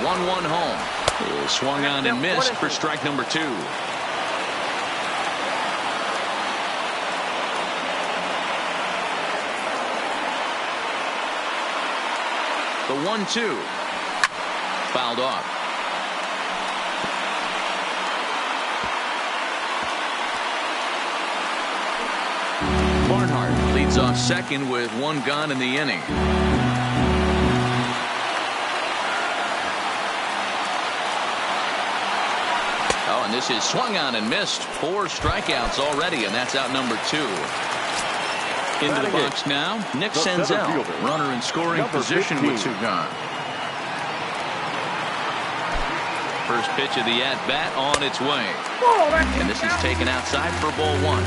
1-1 home. He swung on and missed for strike number 2. The 1-2. Fouled off. Barnhart leads off second with 1 gone in the inning. Oh, and this is swung on and missed. 4 strikeouts already, and that's out number 2. Into the box now, Nick Senzel, runner in scoring position with 2 gone. First pitch of the at-bat on its way. And this is taken outside for ball 1.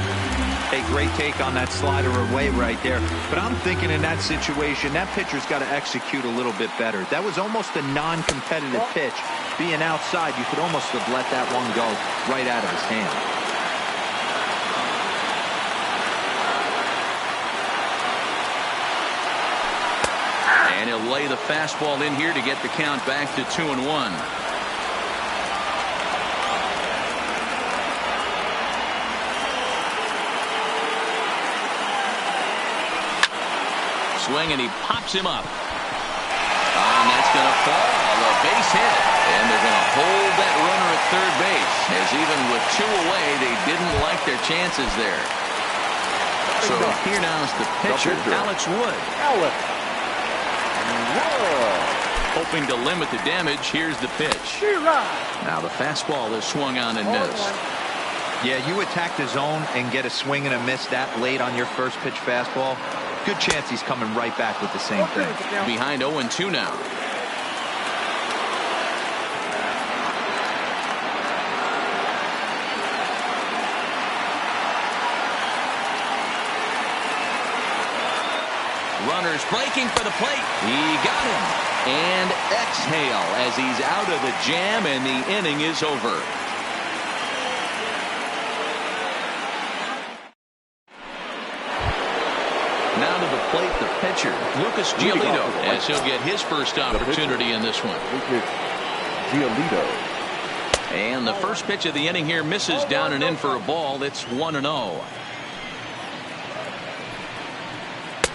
A great take on that slider away right there. But I'm thinking in that situation, that pitcher's got to execute a little bit better. That was almost a non-competitive pitch. Being outside, you could almost have let that one go right out of his hand. And he'll lay the fastball in here to get the count back to 2-1. Swing, and he pops him up. And that's going to fall. A base hit. And they're going to hold that runner at third base, as even with 2 away, they didn't like their chances there. So here now is the pitcher, Alex Wood. Hoping to limit the damage. Here's the pitch. Now the fastball is swung on and missed. Yeah, you attack the zone and get a swing and a miss that late on your first pitch fastball. Good chance he's coming right back with the same thing. Behind 0-2 now. Runners breaking for the plate. He got him. And exhale as he's out of the jam, and the inning is over. Now to the plate, the pitcher, Lucas Giolito, as he'll get his first opportunity in this one. And the first pitch of the inning here misses down and in for a ball. It's 1-0.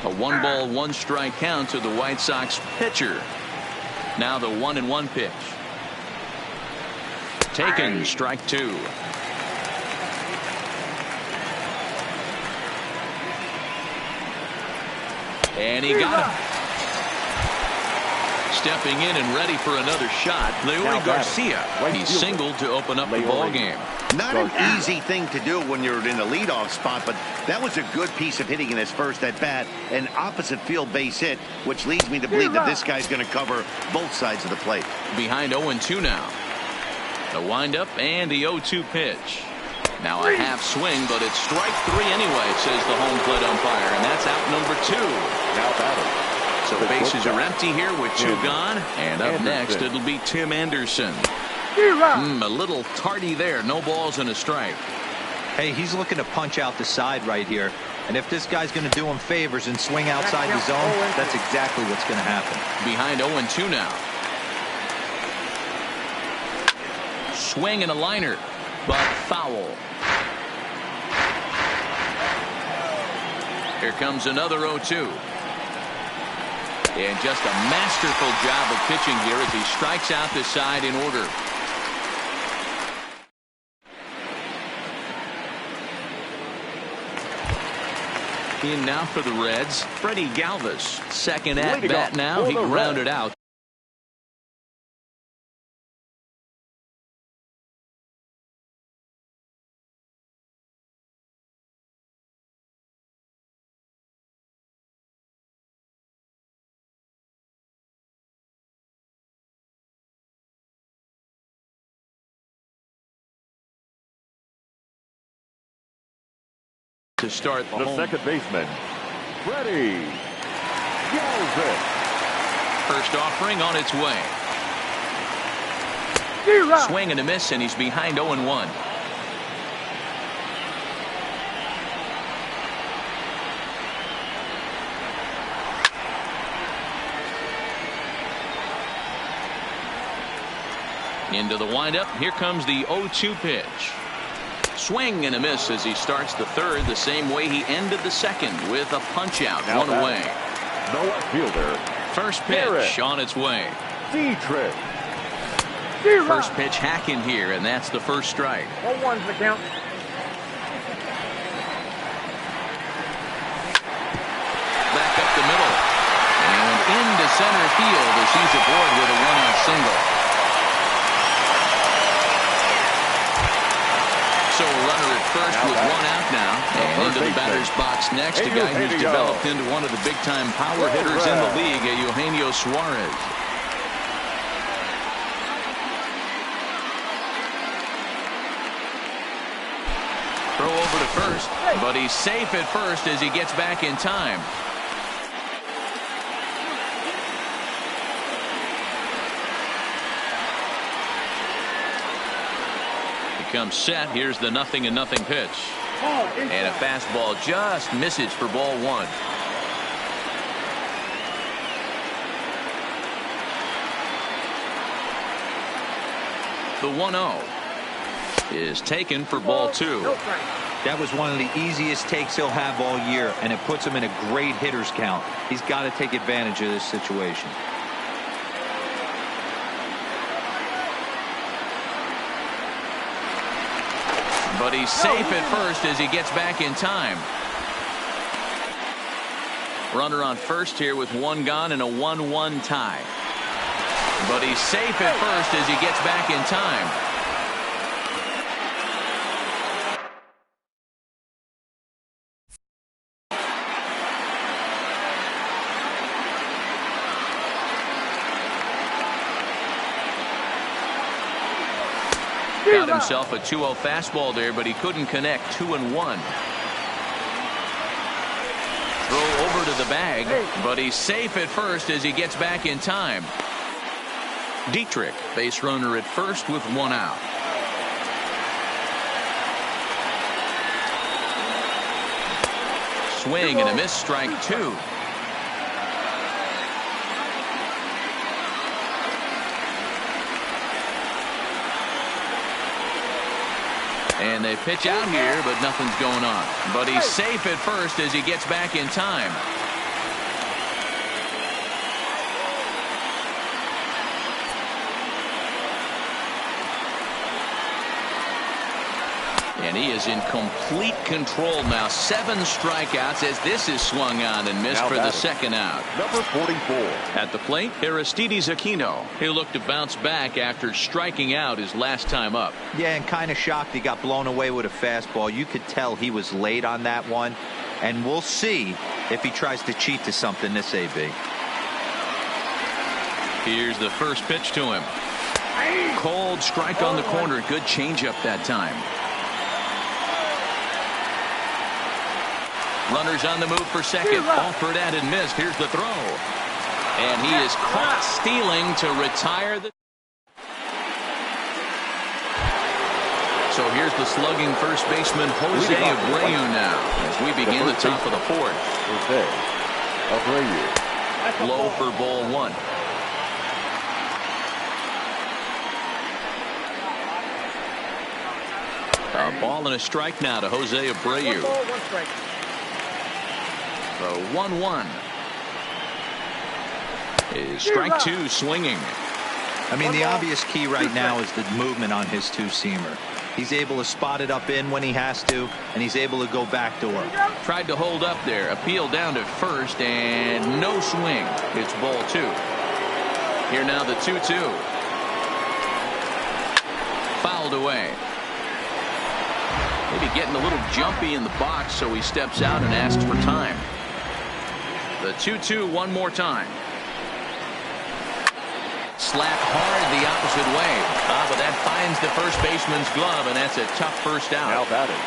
A 1-ball, 1-strike count to the White Sox pitcher. Now the 1-1 pitch. Taken, strike 2. And he got him. Stepping in and ready for another shot, Leori Garcia. He's singled to open up the ball game. Not an easy thing to do when you're in the leadoff spot, but that was a good piece of hitting in his first at bat, an opposite field base hit, which leads me to believe that this guy's going to cover both sides of the plate. Behind 0-2 now. The windup and the 0-2 pitch. Now a half swing, but it's strike 3 anyway, says the home plate umpire, and that's out number 2. Now batting. So bases are empty here with 2 gone, and up next it'll be Tim Anderson. A little tardy there. No balls and a strike. Hey, he's looking to punch out the side right here. And if this guy's going to do him favors and swing outside the zone, that's exactly what's going to happen. Behind 0-2 now. Swing and a liner, but foul. Here comes another 0-2. And just a masterful job of pitching here as he strikes out the side in order. In now for the Reds, Freddie Galvis. Second at bat now. He grounded out. To start the home. Second baseman, Freddie Galvis. First offering on its way. Swing and a miss, and he's behind 0-1. Into the windup. Here comes the 0-2 pitch. Swing and a miss as he starts the third the same way he ended the second with a punch out. Now One away. No left fielder. First pitch on its way. GeeTwice. First pitch hacking here, and that's the first strike. 0-1's the count. Back up the middle. And into center field as he's aboard with a one-out single. So a runner at first with one out now. And into the batter's box next, a guy who's developed into one of the big-time power hitters in the league, Eugenio Suarez. Throw over to first, but he's safe at first as he gets back in time. Comes set. Here's the 0-0 pitch. And a fastball just misses for ball one. The 1-0 is taken for ball two. That was one of the easiest takes he'll have all year, and it puts him in a great hitter's count. He's got to take advantage of this situation. But he's safe at first as he gets back in time. Runner on first here with one gone and a 1-1 tie. But he's safe at first as he gets back in time. Got himself a 2-0 fastball there, but he couldn't connect. 2-1. Throw over to the bag, but he's safe at first as he gets back in time. Dietrich, base runner at first with one out. Swing and a miss, strike two. And they pitch out here, but nothing's going on. But he's safe at first as he gets back in time. And he is in complete control now. 7 strikeouts as this is swung on and missed for the second out. Number 44. At the plate, Aristides Aquino. He'll look to bounce back after striking out his last time up. Yeah, and kind of shocked he got blown away with a fastball. You could tell he was late on that one. And we'll see if he tries to cheat to something this AB. Here's the first pitch to him. Cold strike on the corner. Good changeup that time. Runners on the move for second. Offered at and missed. Here's the throw. And he is caught stealing to retire the. So here's the slugging first baseman Jose Abreu now as we begin the top of the fourth. Jose Abreu. Low for ball one. A ball and a strike now to Jose Abreu. 1 strike. The 1-1 is strike two swinging. I mean, the obvious key right now is the movement on his two-seamer. He's able to spot it up in when he has to, and he's able to go backdoor. Tried to hold up there. Appeal down to first, and no swing. It's ball two. Here now the 2-2. Fouled away. Maybe getting a little jumpy in the box, so he steps out and asks for time. The 2-2 one more time. Slapped hard the opposite way. But that finds the first baseman's glove, and that's a tough first out. Now batting.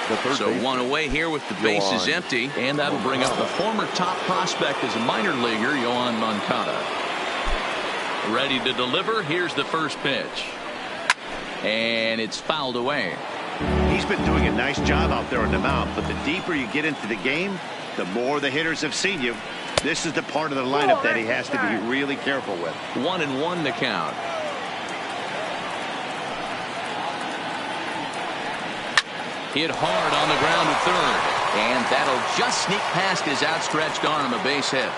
The third So baseman. one away here with the bases empty, and that'll bring up the former top prospect as a minor leaguer, Yohan Moncada. Ready to deliver. Here's the first pitch. And it's fouled away. He's been doing a nice job out there on the mound, but the deeper you get into the game, the more the hitters have seen you. This is the part of the lineup that he has to be really careful with. 1-1 to count. Hit hard on the ground to third. And that'll just sneak past his outstretched arm, a base hit.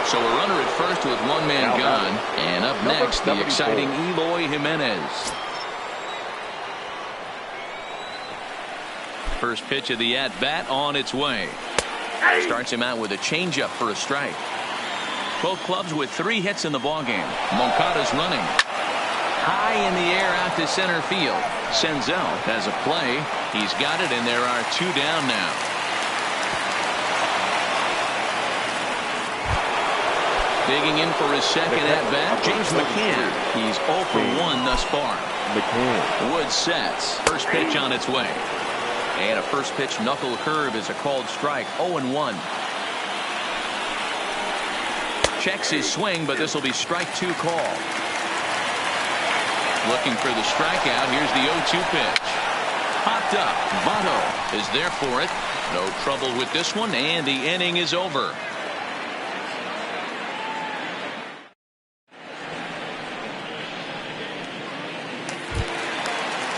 So a runner at first with one man gone. And up next, the exciting Eloy Jimenez. First pitch of the at-bat on its way. Starts him out with a changeup for a strike. Both clubs with 3 hits in the ballgame. Moncada's running. High in the air out to center field. Senzel has a play. He's got it, and there are 2 down now. Digging in for his second at-bat, James McCann. He's 0 for 1 thus far. Wood sets. First pitch on its way. And a first pitch knuckle curve is a called strike. 0-1. Checks his swing, but this will be strike 2 call. Looking for the strikeout. Here's the 0-2 pitch. Popped up. Votto is there for it. No trouble with this one, and the inning is over.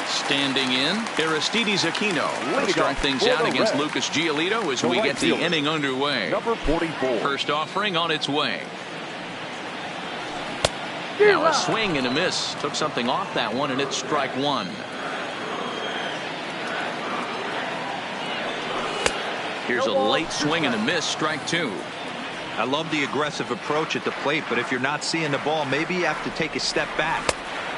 Standing in, Aristides Aquino. Let's start things out against Lucas Giolito as we get the inning underway. Number 44. First offering on its way. Now a swing and a miss. Took something off that one, and it's strike 1. Here's a late swing and a miss, strike 2. I love the aggressive approach at the plate, but if you're not seeing the ball, maybe you have to take a step back.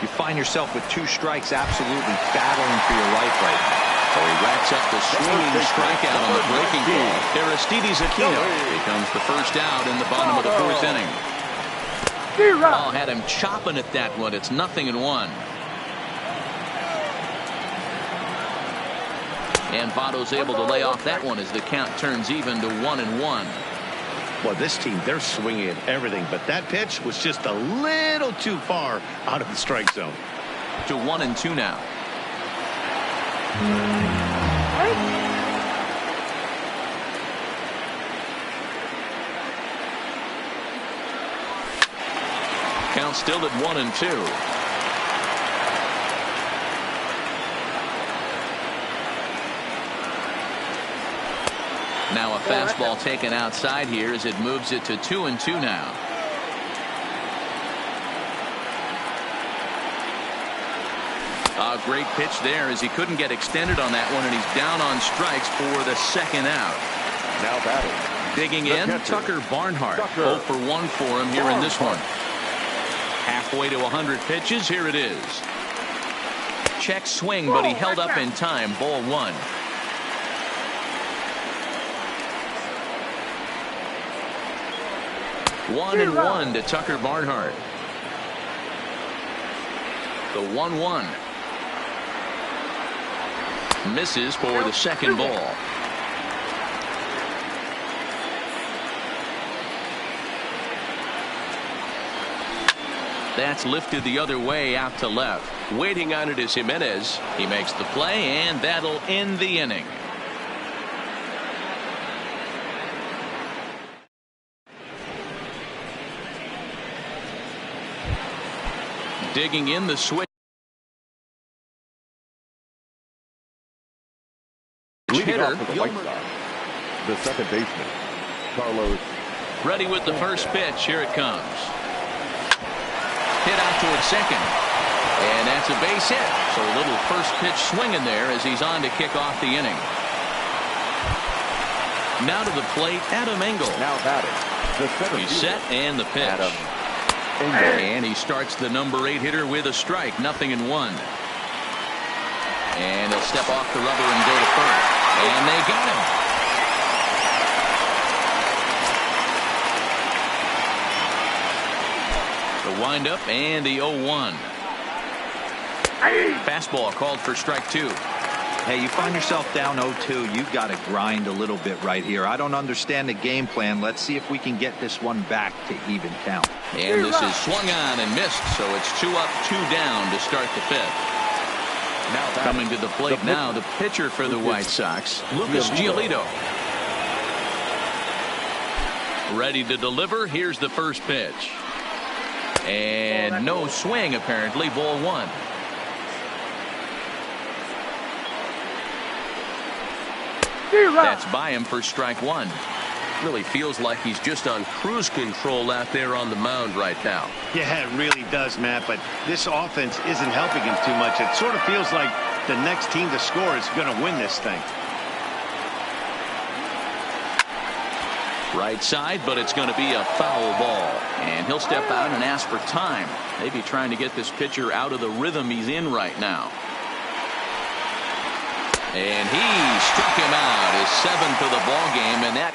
You find yourself with 2 strikes, absolutely battling for your life right now. So he racks up the swinging strikeout on the breaking ball. Aristides Aquino becomes the first out in the bottom of the 4th inning. Ball had him chopping at that one. It's 0-1. And Votto's able to lay off that one as the count turns even to 1-1. Well, this team, they're swinging at everything, but that pitch was just a little too far out of the strike zone. To 1-2 now. Count still at 1-2. Now a fastball taken outside here as it moves it to 2-2 now. A great pitch there as he couldn't get extended on that one, and he's down on strikes for the second out. Now batting. Digging in, Tucker Barnhart. 0 for 1 for him here in this one. Halfway to 100 pitches. Here it is. Check swing, but he held up in time. Ball 1. One and 1 to Tucker Barnhart. The 1-1. Misses for the second ball. That's lifted the other way out to left. Waiting on it is Jimenez. He makes the play, and that'll end the inning. Digging in the switch hitter. The second baseman, Carlos. Ready with the first pitch. Here it comes. Hit out towards second. And that's a base hit. So a little first pitch swing in there as he's on to kick off the inning. Now to the plate, Adam Engel. Now batting. He's set and the pitch. And he starts the number 8 hitter with a strike. 0-1. And he'll step off the rubber and go to first. And they got him. The windup and the 0-1. Fastball called for strike 2. Hey, you find yourself down 0-2. You've got to grind a little bit right here. I don't understand the game plan. Let's see if we can get this one back to even count. And this is swung on and missed, so it's 2 up, 2 down to start the 5th. Now coming to the plate now, the pitcher for the White Sox, Lucas Giolito. Ready to deliver. Here's the first pitch. And no swing, apparently. Ball 1. That's by him for strike one. Really feels like he's just on cruise control out there on the mound right now. Yeah, it really does, Matt, but this offense isn't helping him too much. It sort of feels like the next team to score is going to win this thing. Right side, but it's going to be a foul ball. And he'll step out and ask for time. Maybe trying to get this pitcher out of the rhythm he's in right now. And he struck him out, his seventh of the ball game, and that.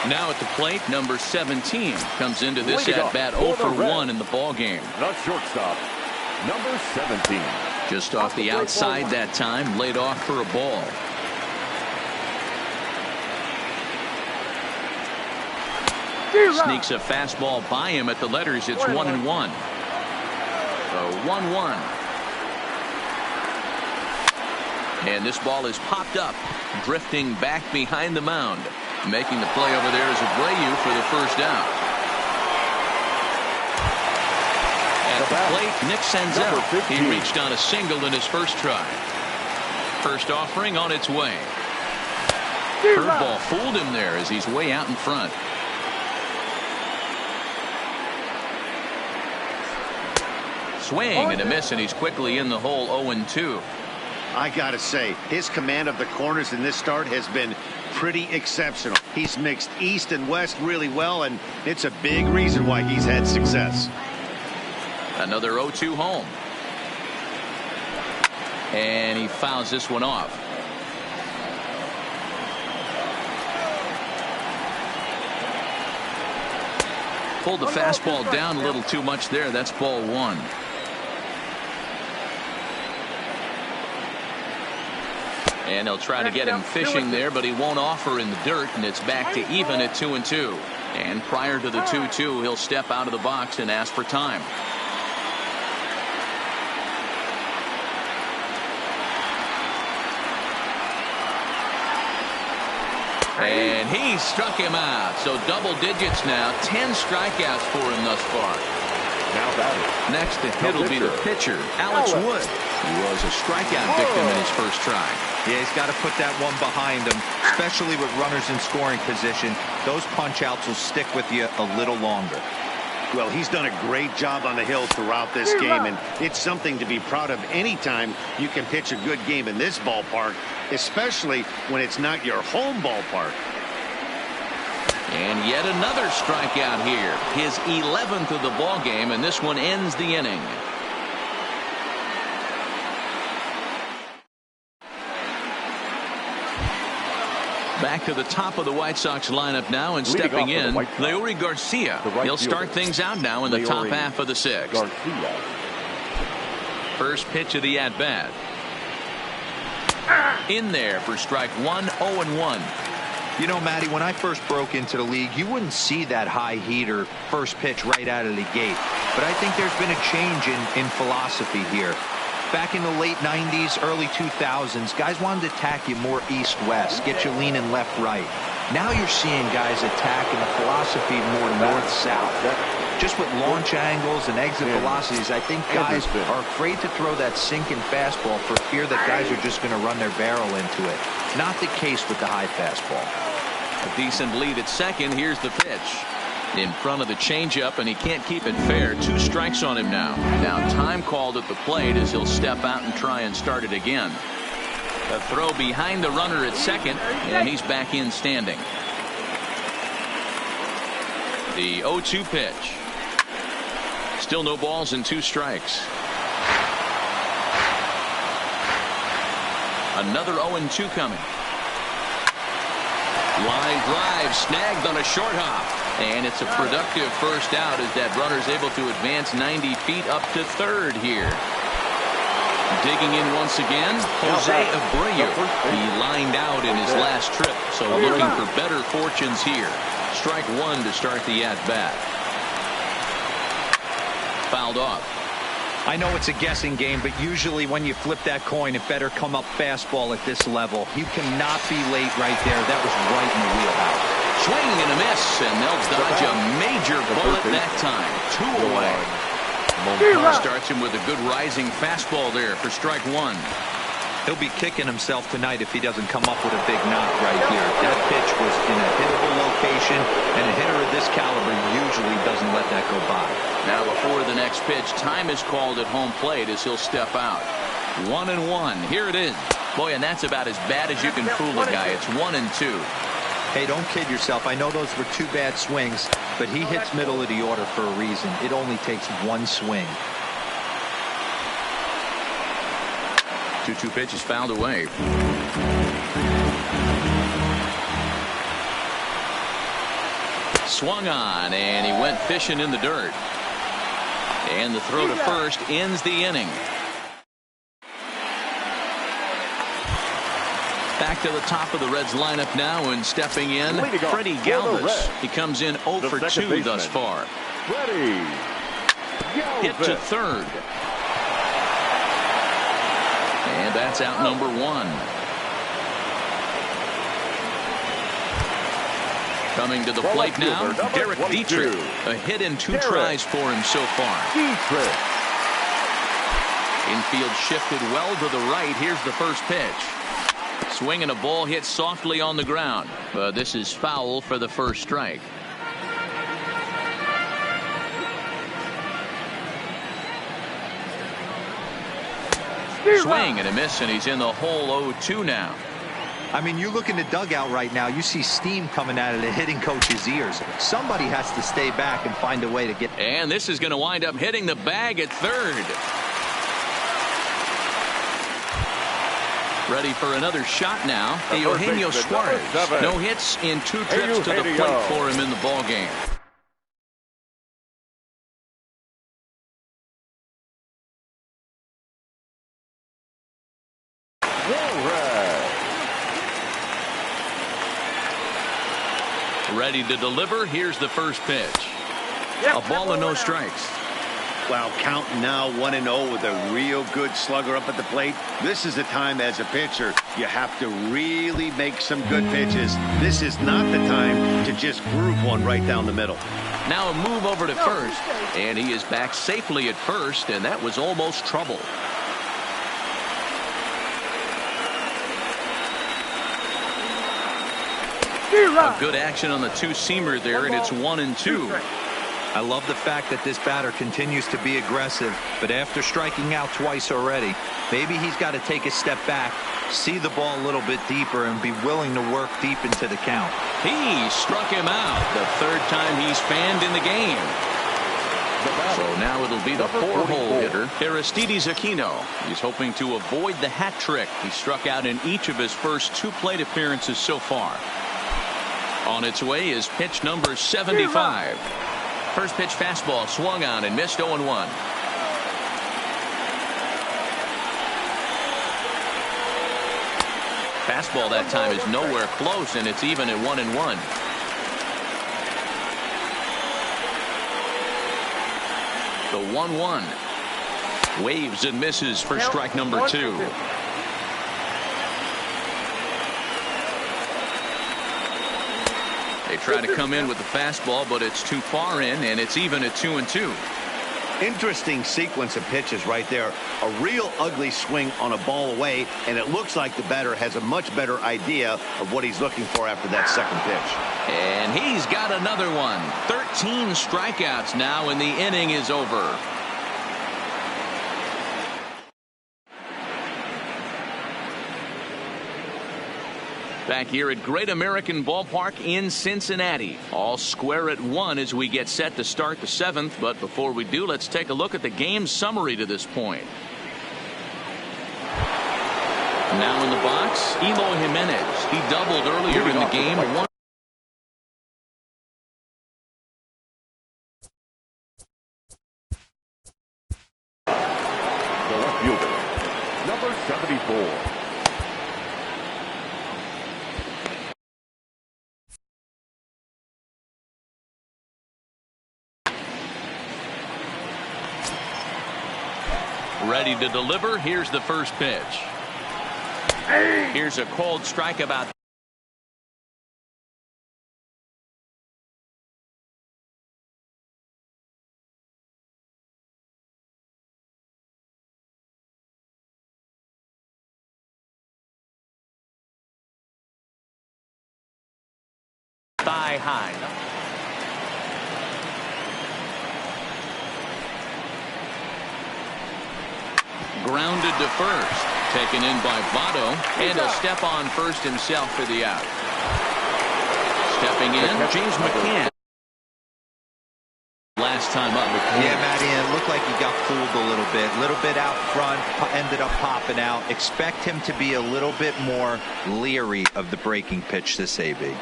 Now at the plate, number 17 comes into this at-bat 0 for 1 in the ball game. The shortstop, number 17. Just off the outside that time, laid off for a ball. Sneaks a fastball by him at the letters. It's 1-1. So 1-1. And this ball is popped up, drifting back behind the mound. Making the play over there is Abreu for the first out. At the plate, Nick Senzel. He reached on a single in his first try. First offering on its way. Curveball fooled him there as he's way out in front. Swing and a miss, and he's quickly in the hole. 0-2. I gotta say, his command of the corners in this start has been pretty exceptional. He's mixed east and west really well, and it's a big reason why he's had success. Another 0-2 home. And he fouls this one off. Pulled the fastball down a little too much there. That's ball one. And they'll try to get him fishing there, but he won't offer in the dirt, and it's back to even at 2-2. And prior to the 2-2, he'll step out of the box and ask for time. And he struck him out. So double digits now. 10 strikeouts for him thus far. Now batting. Next to hit will be the pitcher, Alex Wood. He was a strikeout victim in his first try. Yeah, he's got to put that one behind him, especially with runners in scoring position. Those punch-outs will stick with you a little longer. Well, he's done a great job on the hill throughout this game, and it's something to be proud of anytime you can pitch a good game in this ballpark, especially when it's not your home ballpark. And yet another strikeout here. His 11th of the ball game, and this one ends the inning. Back to the top of the White Sox lineup now, and stepping in, Leury Garcia. He'll start things out now in the top half of the sixth. First pitch of the at-bat. In there for strike one, 0-1. You know, Matty, when I first broke into the league, you wouldn't see that high heater first pitch right out of the gate. But I think there's been a change in philosophy here. Back in the late 90s, early 2000s, guys wanted to attack you more east-west, get you leaning left-right. Now you're seeing guys attacking the philosophy more north-south. Just with launch angles and exit velocities, I think guys are afraid to throw that sinking fastball for fear that guys are just going to run their barrel into it. Not the case with the high fastball. A decent lead at second. Here's the pitch. In front of the changeup, and he can't keep it fair. 2 strikes on him now. Now time called at the plate as he'll step out and try and start it again. A throw behind the runner at second, and he's back in standing. The 0-2 pitch. Still no balls and 2 strikes. Another 0-2 coming. Line drive snagged on a short hop. And it's a productive first out as that runner's able to advance 90 feet up to third here. Digging in once again, Jose Abreu. He lined out in his last trip, so looking for better fortunes here. Strike one to start the at-bat. Fouled off. I know it's a guessing game, but usually when you flip that coin, it better come up fastball at this level. You cannot be late right there. That was right in the wheelhouse. Swing and a miss, and they'll dodge a major bullet that time. 2 away. Starts him with a good rising fastball there for strike one. He'll be kicking himself tonight if he doesn't come up with a big knock right here. That pitch was in a hittable location, and a hitter of this caliber usually doesn't let that go by. Now before the next pitch, time is called at home plate as he'll step out. 1-1. Here it is. Boy, and that's about as bad as you can fool a guy. It's 1-2. Hey, don't kid yourself. I know those were two bad swings, but he hits middle of the order for a reason. It only takes one swing. 2-2 pitch is fouled away. Swung on, and he went fishing in the dirt. And the throw to first ends the inning. Back to the top of the Reds lineup now, and stepping in, Freddie Galvis. He comes in 0 for 2 thus far. Hit to third. And that's out number 1. Coming to the plate now, Derek Dietrich. A hit in 2 tries for him so far. Infield shifted well to the right. Here's the first pitch. Swinging a ball hit softly on the ground. But this is foul for the first strike. Swing and a miss, and he's in the hole 0-2 now. I mean, you look in the dugout right now, you see steam coming out of the hitting coach's ears. Somebody has to stay back and find a way to get. And this is going to wind up hitting the bag at third. Ready for another shot now. Eugenio Suarez. No hits in 2 trips to the plate for him in the ball game. Ready to deliver. Here's the first pitch. A ball and no strikes. Wow, counting now 1-0 with a real good slugger up at the plate. This is the time as a pitcher you have to really make some good pitches. This is not the time to just groove one right down the middle. Now a move over to first, and he is back safely at first, and that was almost trouble. A good action on the 2-seamer there, and it's 1-2. I love the fact that this batter continues to be aggressive, but after striking out twice already, maybe he's got to take a step back, see the ball a little bit deeper, and be willing to work deep into the count. He struck him out the third time he's fanned in the game. So now it'll be the 4-hole hitter, Aristides Aquino. He's hoping to avoid the hat trick. He struck out in each of his first 2 plate appearances so far. On its way is pitch number 75. First pitch fastball swung on and missed 0-1. Fastball that time is nowhere close, and it's even at 1-1. The 1-1. Waves and misses for strike number 2. They try to come in with the fastball, but it's too far in, and it's even at 2-2. Interesting sequence of pitches right there. A real ugly swing on a ball away, and it looks like the batter has a much better idea of what he's looking for after that second pitch. And he's got another one. 13 strikeouts now, and the inning is over. Back here at Great American Ballpark in Cincinnati. All square at 1 as we get set to start the 7th. But before we do, let's take a look at the game summary to this point. Now in the box, Eloy Jimenez. He doubled earlier in the game. The left fielder, number 74. Ready to deliver. Here's the first pitch. Here's a called strike about high. Grounded to first. Taken in by Votto. And he'll step on first himself for the out. Stepping in, James McCann. Last time up. Yeah, Matty, it looked like he got fooled a little bit out front, ended up popping out. Expect him to be a little bit more leery of the breaking pitch this AB.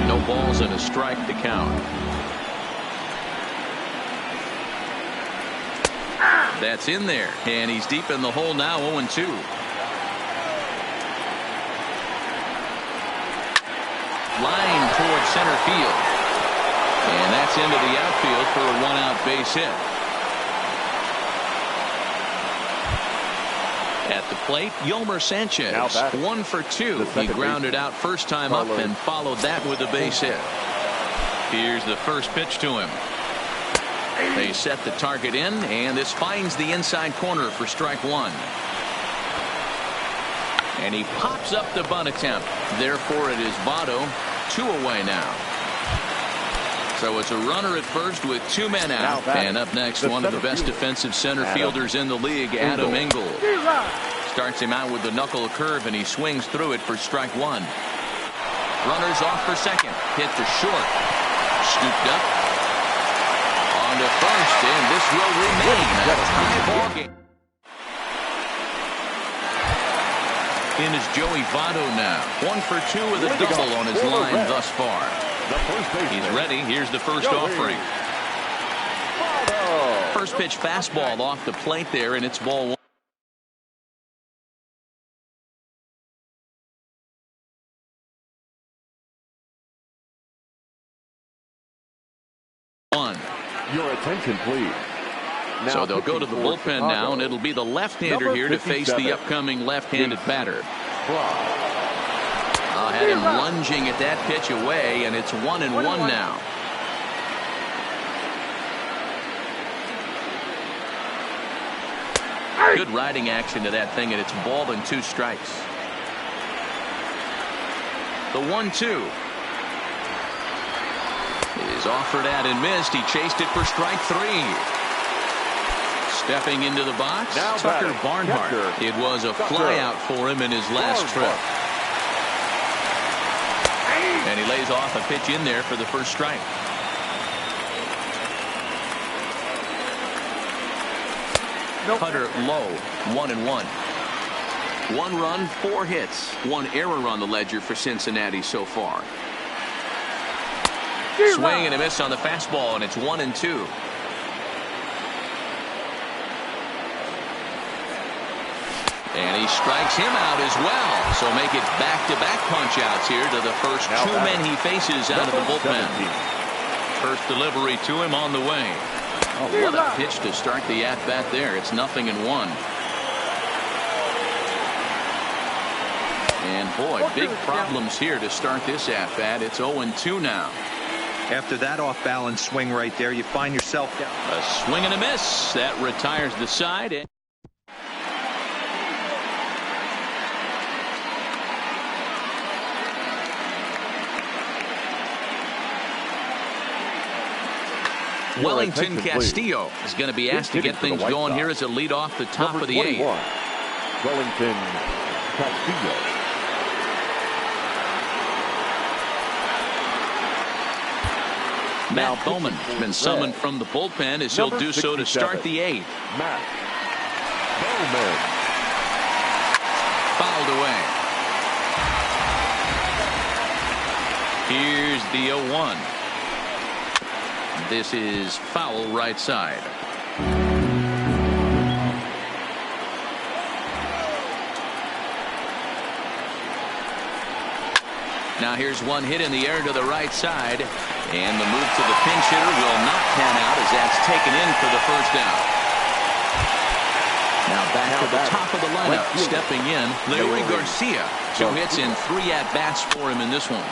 No balls and a strike to count. That's in there, and he's deep in the hole now, 0-2. Line towards center field. And that's into the outfield for a one-out base hit. At the plate, Yolmer Sanchez, 1 for 2. He grounded out first time up and followed that with a base hit. Here's the first pitch to him. They set the target in, and this finds the inside corner for strike one. And he pops up the bunt attempt. Therefore, it is Votto, 2 away now. So it's a runner at first with 2 men out. And up next, one of the best defensive center fielders in the league, Adam Engel. Starts him out with the knuckle curve, and he swings through it for strike one. Runners off for second. Hit to short. Scooped up. On to first, and this will remain a tie ball game. In is Joey Votto now. 1 for 2 with a double on his line thus far. He's ready. Here's the first offering. First pitch fastball off the plate there, and it's ball 1. Your attention, please. So they'll go to the bullpen now, and it'll be the left-hander here to face the upcoming left-handed batter. Had him lunging at that pitch away, and it's 1-1 now. Good riding action to that thing, and it's ball and 2 strikes. The 1-2 is offered at and missed. He chased it for strike 3. Stepping into the box, Tucker Barnhart. It was a flyout for him in his last trip. And he lays off a pitch in there for the first strike. Cutter low, 1-1. 1 run, 4 hits. 1 error on the ledger for Cincinnati so far. Swing and a miss on the fastball, and it's 1-2. And he strikes him out as well. So make it back-to-back punch-outs here to the first 2 men he faces out of the bullpen. First delivery to him on the way. Oh, what a pitch to start the at-bat there. It's 0-1. And boy, big problems here to start this at-bat. It's 0-2 now. After that off-balance swing right there, you find yourself down. A swing and a miss. That retires the side. Wellington Castillo is going to be asked to get things going here as a lead off the top of the 8th. Wellington Castillo. Matt Bowman has been summoned from the bullpen as he'll do so to start the 8th. Matt Bowman. Fouled away. Here's the 0-1. This is foul right side. Now here's one hit in the air to the right side, and the move to the pinch hitter will not pan out as that's taken in for the first down. Now back to the top of the lineup, stepping in, Larry Garcia. 2 hits and 3 at-bats for him in this one.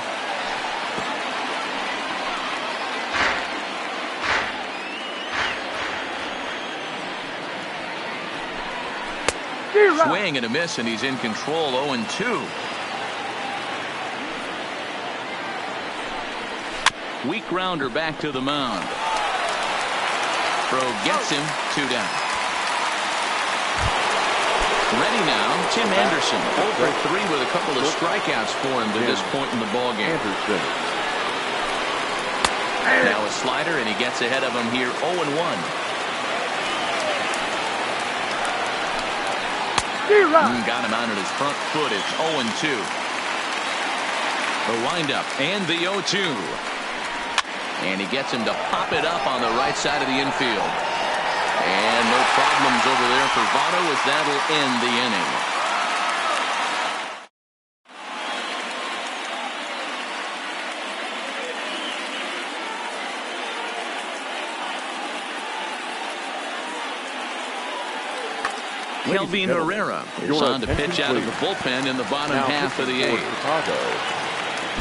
Swing and a miss, and he's in control. 0-2. Weak grounder back to the mound. Throw gets him. 2 down. Ready now, Tim Anderson. 0 for 3 with a couple of strikeouts for him to this point in the ballgame. Now a slider, and he gets ahead of him here. 0-1. Got him out at his front foot. It's 0-2. The windup and the 0-2. And he gets him to pop it up on the right side of the infield. And no problems over there for Votto as that'll end the inning. Kelvin Herrera is on to pitch out of the bullpen in the bottom half of the 8th.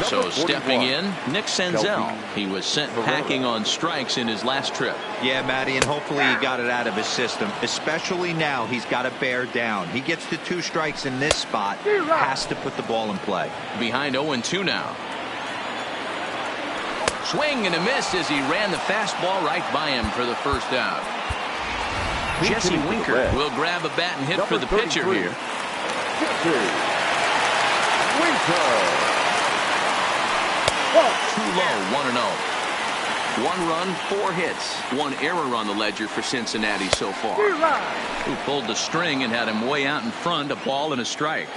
So stepping in, Nick Senzel. He was sent packing on strikes in his last trip. Yeah, Matty, and hopefully he got it out of his system. Especially now, he's got to bear down. He gets to 2 strikes in this spot. Has to put the ball in play. Behind 0-2 now. Swing and a miss as he ran the fastball right by him for the first out. Jesse Winker will grab a bat and hit for the pitcher here. Too low, 1-0. 1 run, 4 hits. 1 error on the ledger for Cincinnati so far. Who pulled the string and had him way out in front, a ball and a strike.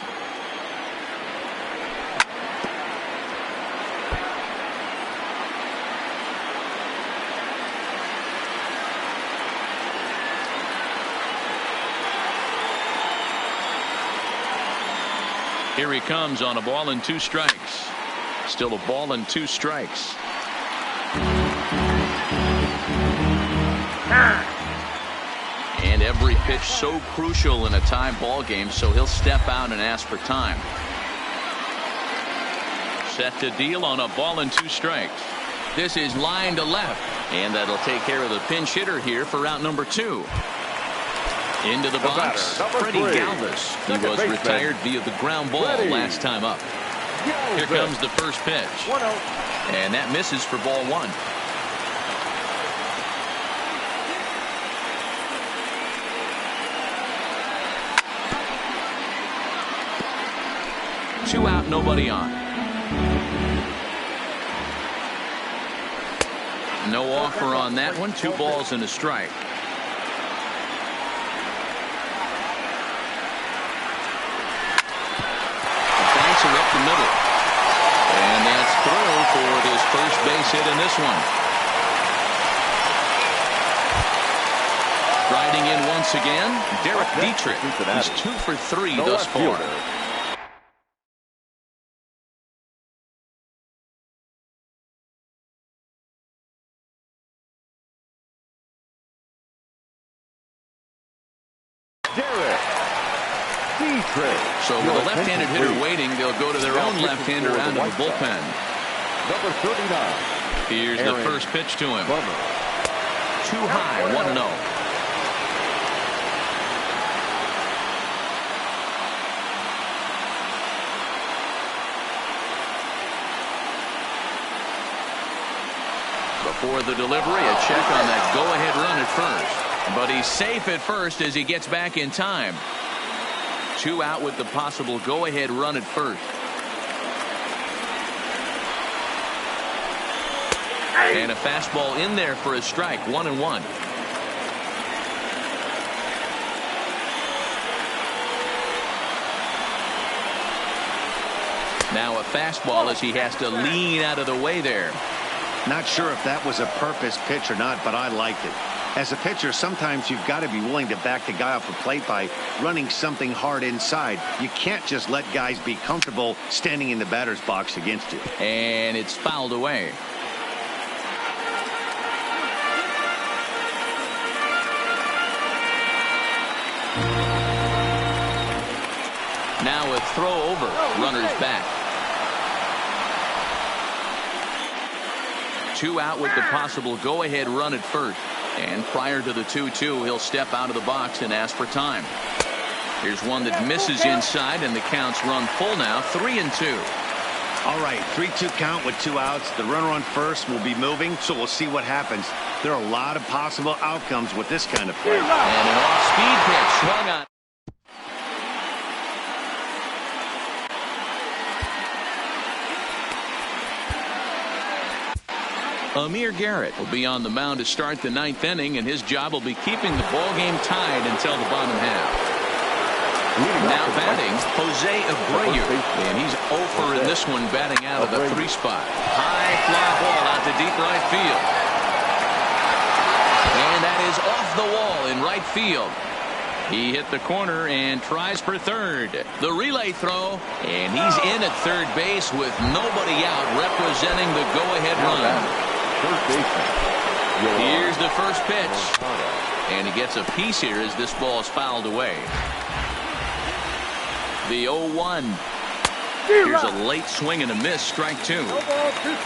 Here he comes on a ball and 2 strikes. Still a ball and 2 strikes. And every pitch so crucial in a tie ball game, so he'll step out and ask for time. Set to deal on a ball and 2 strikes. This is line to left, and that'll take care of the pinch hitter here for out number 2. Into the box, Freddie Galvis. He was retired via the ground ball last time up. Here comes the first pitch. And that misses for ball 1. Two out, nobody on. No offer on that one. 2 balls and a strike. Up the middle. And that's through for his first base hit in this one. Riding in once again, Derek Dietrich. He's 2 for 3 thus far. So with a left-handed hitter waiting, they'll go to their own left-hander out of the bullpen. Number 39. Here's the first pitch to him. Too high, 1-0. Before the delivery, a check on that go-ahead run at first. But he's safe at first as he gets back in time. 2 out with the possible go-ahead run at first. And a fastball in there for a strike. 1-1. Now a fastball as he has to lean out of the way there. Not sure if that was a purpose pitch or not, but I liked it. As a pitcher, sometimes you've got to be willing to back the guy off the plate by running something hard inside. You can't just let guys be comfortable standing in the batter's box against you. And it's fouled away. Now a throw over. Runners back. 2 out with the possible go-ahead run at first. And prior to the 2-2, he'll step out of the box and ask for time. Here's one that misses inside, and the count's run full now, 3-2. All right, 3-2 count with 2 outs. The runner on first will be moving, so we'll see what happens. There are a lot of possible outcomes with this kind of play. And an off-speed pitch swung on. Amir Garrett will be on the mound to start the 9th inning, and his job will be keeping the ball game tied until the bottom half. Now batting, Jose Abreu, and he's 0 for in this one, batting out of the 3 spot. High fly ball out to deep right field. And that is off the wall in right field. He hit the corner and tries for third. The relay throw, and he's in at third base with nobody out, representing the go-ahead run. Here's the first pitch, and he gets a piece here as this ball is fouled away. The 0-1. Here's a late swing and a miss, strike 2.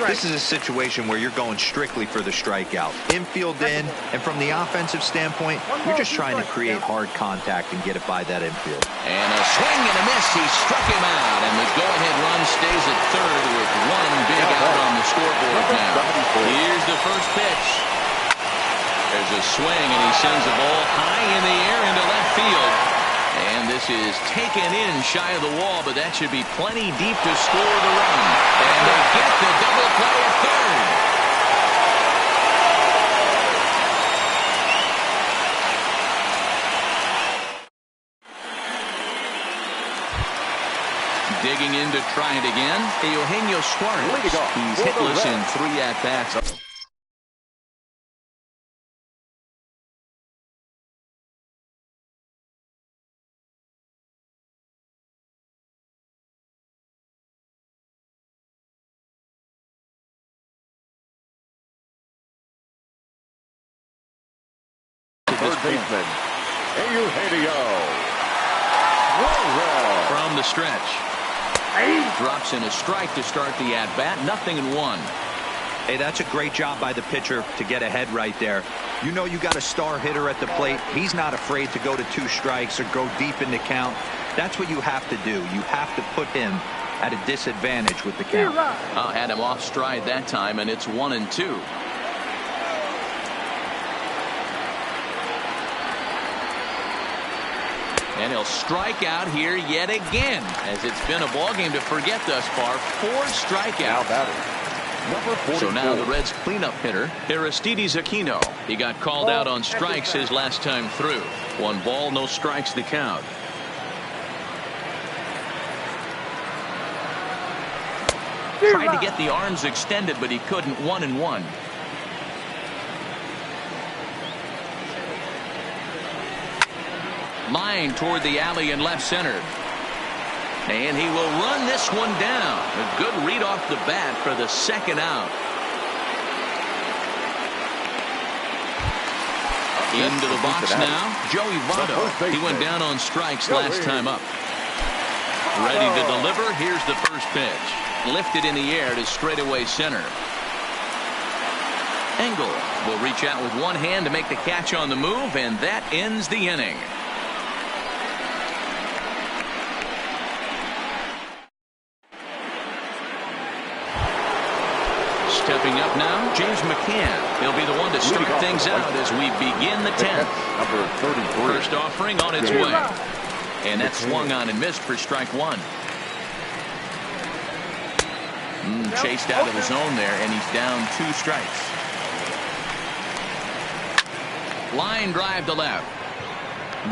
This is a situation where you're going strictly for the strikeout. Infield in, and from the offensive standpoint, you're just trying to create hard contact and get it by that infield. And a swing and a miss. He struck him out, and the go-ahead run stays at third with 1 big out on the scoreboard now. Here's the first pitch. There's a swing, and he sends the ball high in the air into left field. And this is taken in shy of the wall, but that should be plenty deep to score the run. And they get the double play at third. Digging in to try it again, Eugenio Suarez. He's hitless in 3 at-bats. Third baseman, Eugenio. From the stretch. Drops in a strike to start the at-bat. 0-1. Hey, that's a great job by the pitcher to get ahead right there. You know you got a star hitter at the plate. He's not afraid to go to 2 strikes or go deep in the count. That's what you have to do. You have to put him at a disadvantage with the count. Had him off stride that time, and it's 1-2. And he'll strike out here yet again, as it's been a ball game to forget thus far. 4 strikeouts. So now the Reds' cleanup hitter, Aristides Aquino. He got called out on strikes his last time through. 1 ball, no strikes the count. Tried to get the arms extended, but he couldn't. 1-1. Line toward the alley in left center. And he will run this one down. A good read off the bat for the 2nd out. Into the box now, Joey Votto. He went down on strikes last time up. Ready to deliver. Here's the first pitch. Lifted in the air to straightaway center. Engel will reach out with one hand to make the catch on the move, and that ends the inning. Stepping up now, James McCann. He'll be the one to start things out as we begin the 10th. Number 33. First offering on its way. And that swung on and missed for strike 1. Chased out of the zone there, and he's down 2 strikes. Line drive to left.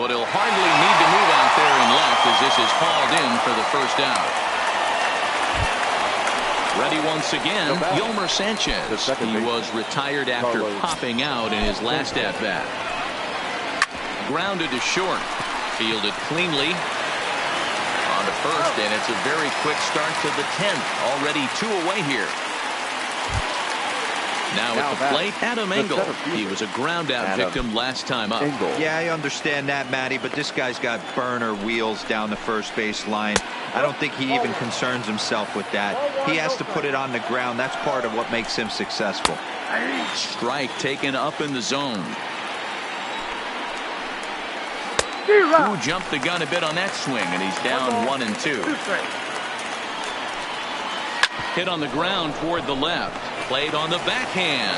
But he'll hardly need to move out there in left as this is hauled in for the first out. Ready once again, Yolmer Sanchez. He was retired after popping out in his last at-bat. Grounded to short. Fielded cleanly on to first, and it's a very quick start to the 10th. Already 2 away here. Now at the plate, Adam Engel. He was a ground-out victim last time up. Yeah, I understand that, Matty, but this guy's got burner wheels down the first base line. I don't think he even concerns himself with that. He has to put it on the ground. That's part of what makes him successful. Strike taken up in the zone. Who jumped the gun a bit on that swing, and he's down 1-2. Hit on the ground toward the left. Played on the backhand.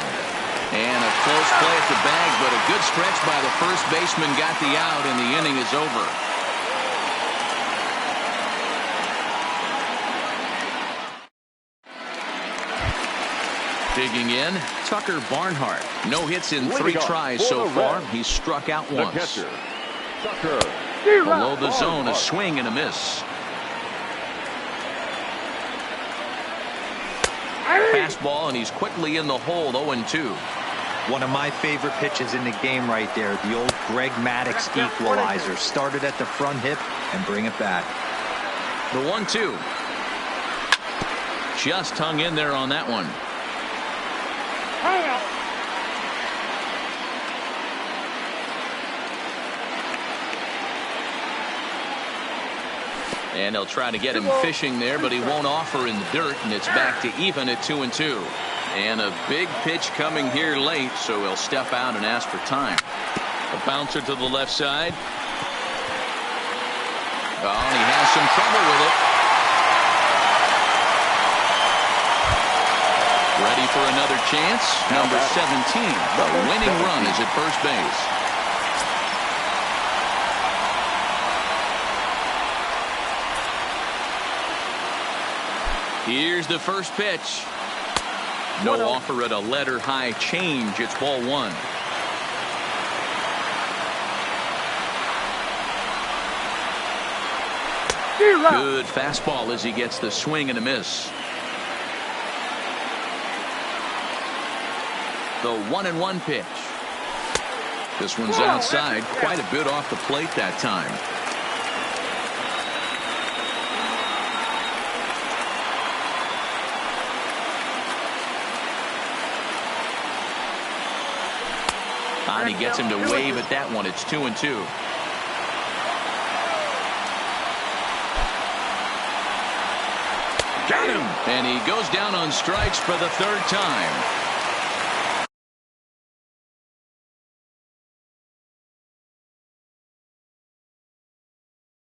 And a close play at the bag, but a good stretch by the first baseman got the out, and the inning is over. Digging in, Tucker Barnhart. No hits in 3 tries so far. He's struck out once. Catcher, Tucker. Below the zone, a swing and a miss. Fastball, and he's quickly in the hole, 0-2. One of my favorite pitches in the game right there, the old Greg Maddux equalizer. Started at the front hip and bring it back. The 1-2. Just hung in there on that one. And they'll try to get him fishing there, but he won't offer in the dirt, and it's back to even at 2-2. And a big pitch coming here late, so he'll step out and ask for time. A bouncer to the left side. Oh, and he has some trouble with it. Ready for another chance. Number 17. The winning run is at first base. Here's the first pitch. No offer at a letter high change. It's ball 1. Good fastball as he gets the swing and a miss. The 1-1 pitch. This one's outside, quite a bit off the plate that time. And he gets him to wave at that one. It's 2-2. Got him. And he goes down on strikes for the 3rd time.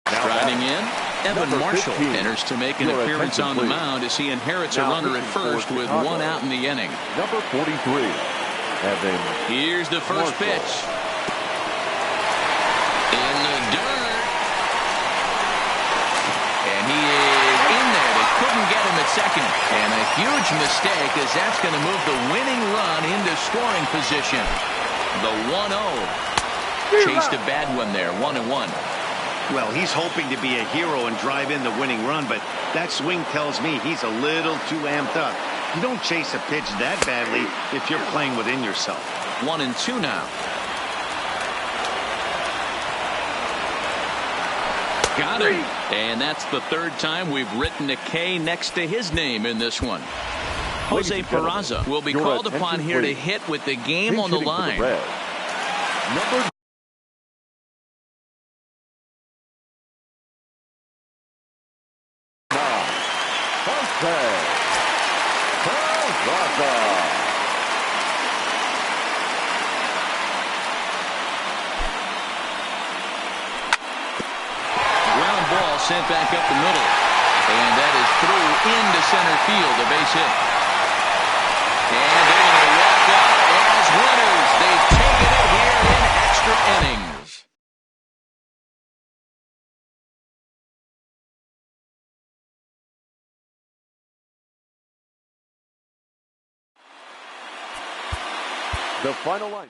Striding in, Evan Marshall enters to make an appearance on the mound as he inherits a runner at first with 1 out in the inning. Number 43. Here's the first pitch. In the dirt. And he is in there. They couldn't get him at second. And a huge mistake as that's going to move the winning run into scoring position. The 1-0. Chased a bad one there, 1-1. Well, he's hoping to be a hero and drive in the winning run, but that swing tells me he's a little too amped up. You don't chase a pitch that badly if you're playing within yourself. 1-2 now. Got him. And that's the 3rd time we've written a K next to his name in this one. Jose Peraza will be called upon here to hit with the game on the line. Number Ground ball sent back up the middle. And that is through into center field, a base hit. And they're going to walk out as winners. They've taken it here in extra innings. the final line.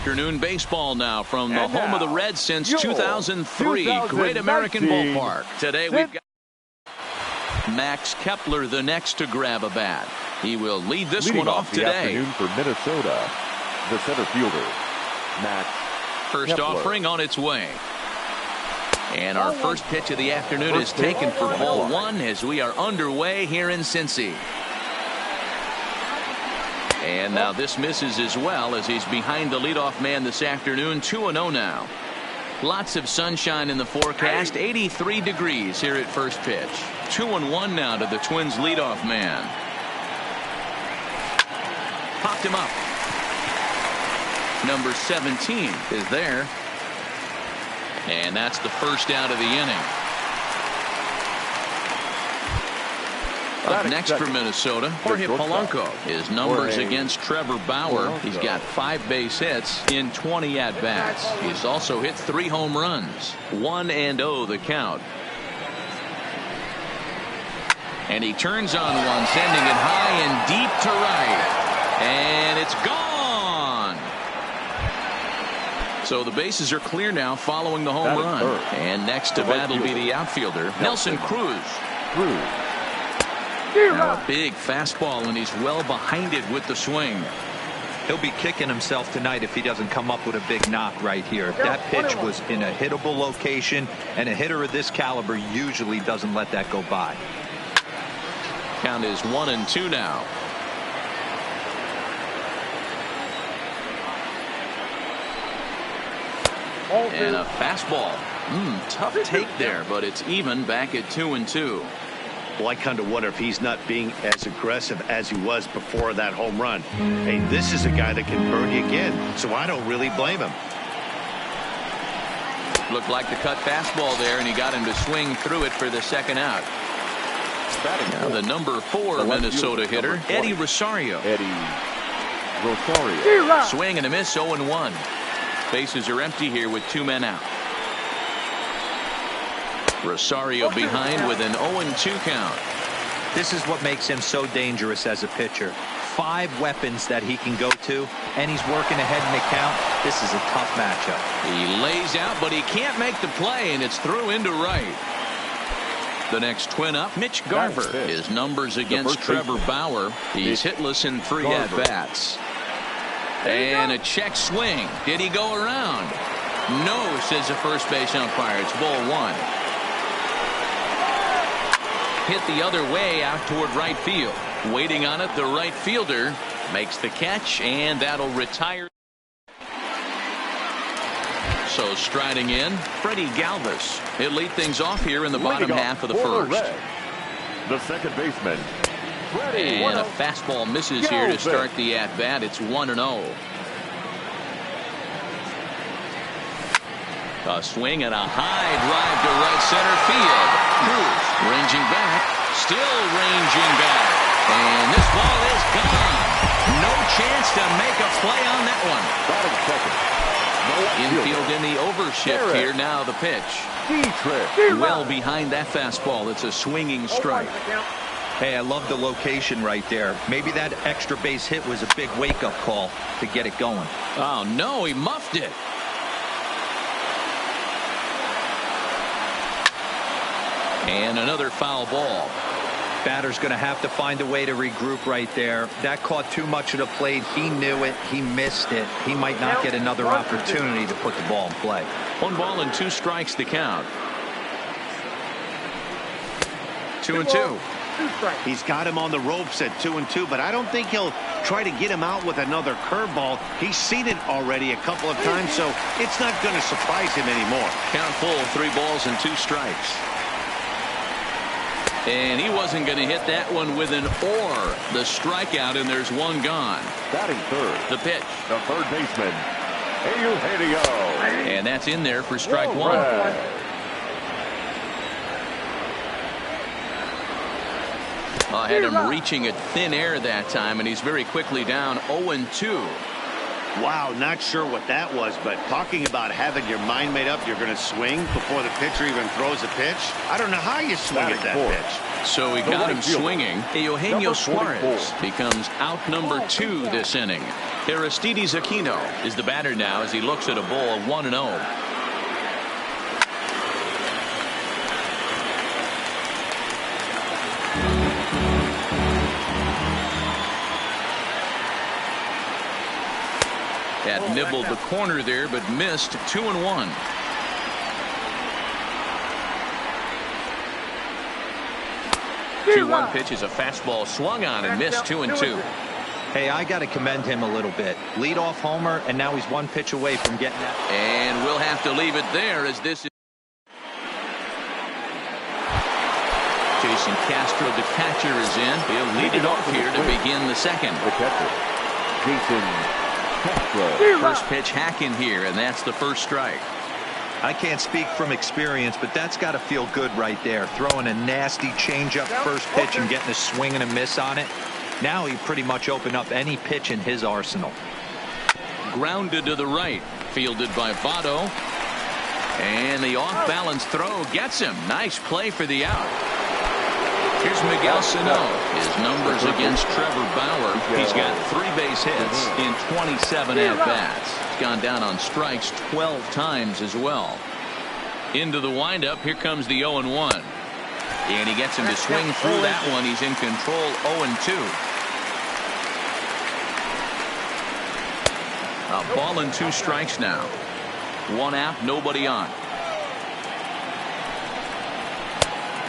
afternoon baseball now from the home of the Reds since 2003. Great American Ballpark. Today we've got Max Kepler, the next to grab a bat. He will lead this one off today. Afternoon for Minnesota, the center fielder, Max First Kepler. offering on its way. And our first pitch of the afternoon is taken for ball one as we are underway here in Cincy. And now this misses as well as he's behind the leadoff man this afternoon. 2-0 now. Lots of sunshine in the forecast. 83 degrees here at first pitch. 2-1 now to the Twins leadoff man. Popped him up. Number 17 is there. And that's the first out of the inning. Up next for Minnesota, Jorge Polanco. His numbers against Trevor Bauer. He's got 5 base hits in 20 at-bats. He's also hit 3 home runs. 1-0 the count. And he turns on one, sending it high and deep to right. And it's gone. So the bases are clear now following the home run. And next to bat will be the outfielder, Nelson Cruz. Now a big fastball, and he's well behind it with the swing. He'll be kicking himself tonight if he doesn't come up with a big knock right here. That pitch was in a hittable location, and a hitter of this caliber usually doesn't let that go by. Count is 1-2 now. And a fastball. Tough take there, but it's even back at 2-2. Well, I kind of wonder if he's not being as aggressive as he was before that home run. Hey, this is a guy that can burn you again, so I don't really blame him. Looked like the cut fastball there, and he got him to swing through it for the second out. Now the number 4 Minnesota hitter, Eddie Rosario. Swing and a miss, 0-1. Bases are empty here with 2 men out. Rosario behind with an 0-2 count. This is what makes him so dangerous as a pitcher. 5 weapons that he can go to, and he's working ahead in the count. This is a tough matchup. He lays out, but he can't make the play, and it's through into right. The next twin up, Mitch Garver. His numbers against Trevor Bauer. He's hitless in 3 at-bats. And a check swing. Did he go around? No, says the first base umpire. It's ball 1. Hit the other way out toward right field. Waiting on it, the right fielder makes the catch, and that'll retire. So striding in, Freddie Galvis. He'll lead things off here in the bottom half of the first. The second baseman, and a fastball misses here to start the at-bat. It's 1-0. A swing and a high drive to right center field. Cruz ranging back, still ranging back. And this ball is gone. No chance to make a play on that one. Infield in the overshift here. Now the pitch. Well behind that fastball. It's a swinging strike. Hey, I love the location right there. Maybe that extra base hit was a big wake-up call to get it going. Oh, no, he muffed it. And another foul ball. Batter's going to have to find a way to regroup right there. That caught too much of the plate. He knew it. He missed it. He might not get another opportunity to put the ball in play. 1 ball and 2 strikes to count. 2-2. He's got him on the ropes at 2-2, but I don't think he'll try to get him out with another curveball. He's seen it already a couple of times, so it's not going to surprise him anymore. Count full, 3 balls and 2 strikes. And he wasn't going to hit that one with an the strikeout, and there's 1 gone. Batting third. The pitch. The third baseman, Eugenio. And that's in there for strike 1. I had him reaching at thin air that time, and he's very quickly down 0-2. Wow, not sure what that was, but talking about having your mind made up, you're going to swing before the pitcher even throws a pitch. I don't know how you swing at that pitch. So he got him swinging. Eugenio Suarez becomes out number 2 this inning. Aristides Aquino is the batter now as he looks at a ball 1-0. That nibbled the corner there, but missed. 2-1. Two-one pitch is a fastball swung on and missed. 2-2. Hey, I got to commend him a little bit. Leadoff homer, and now he's one pitch away from getting that. And we'll have to leave it there as this is. Jason Castro, the catcher, is in. He'll lead it off here to begin the second. The catcher, Jason Castro. First pitch hack in here, and that's the first strike. I can't speak from experience, but that's got to feel good right there. Throwing a nasty changeup first pitch and getting a swing and a miss on it. Now he pretty much opened up any pitch in his arsenal. Grounded to the right, fielded by Votto. And the off-balance throw gets him. Nice play for the out. Here's Miguel Sano. His numbers against Trevor Bauer. He's got 3 base hits in 27 at-bats. He's gone down on strikes 12 times as well. Into the windup. Here comes the 0-1. And he gets him to swing through that one. He's in control. 0-2. A ball and 2 strikes now. 1 out, nobody on.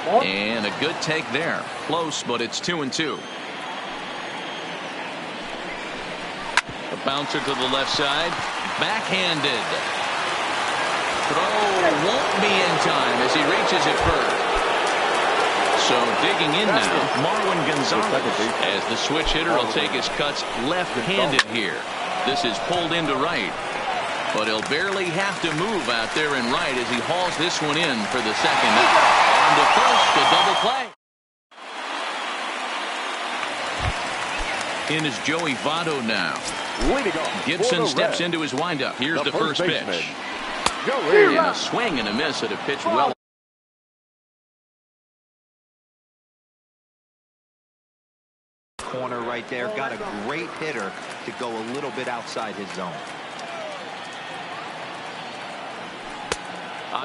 And a good take there. Close, but it's 2-2. A bouncer to the left side. Backhanded. Throw won't be in time as he reaches it first. So digging in now, Marwin Gonzalez as the switch hitter will take his cuts left-handed here. This is pulled into right. But he'll barely have to move out there in right as he hauls this one in for the second out. On to first, a double play. In is Joey Votto now. Gibson steps into his windup. Here's the first pitch. And a swing and a miss at a pitch well. Corner right there. Got a great hitter to go a little bit outside his zone.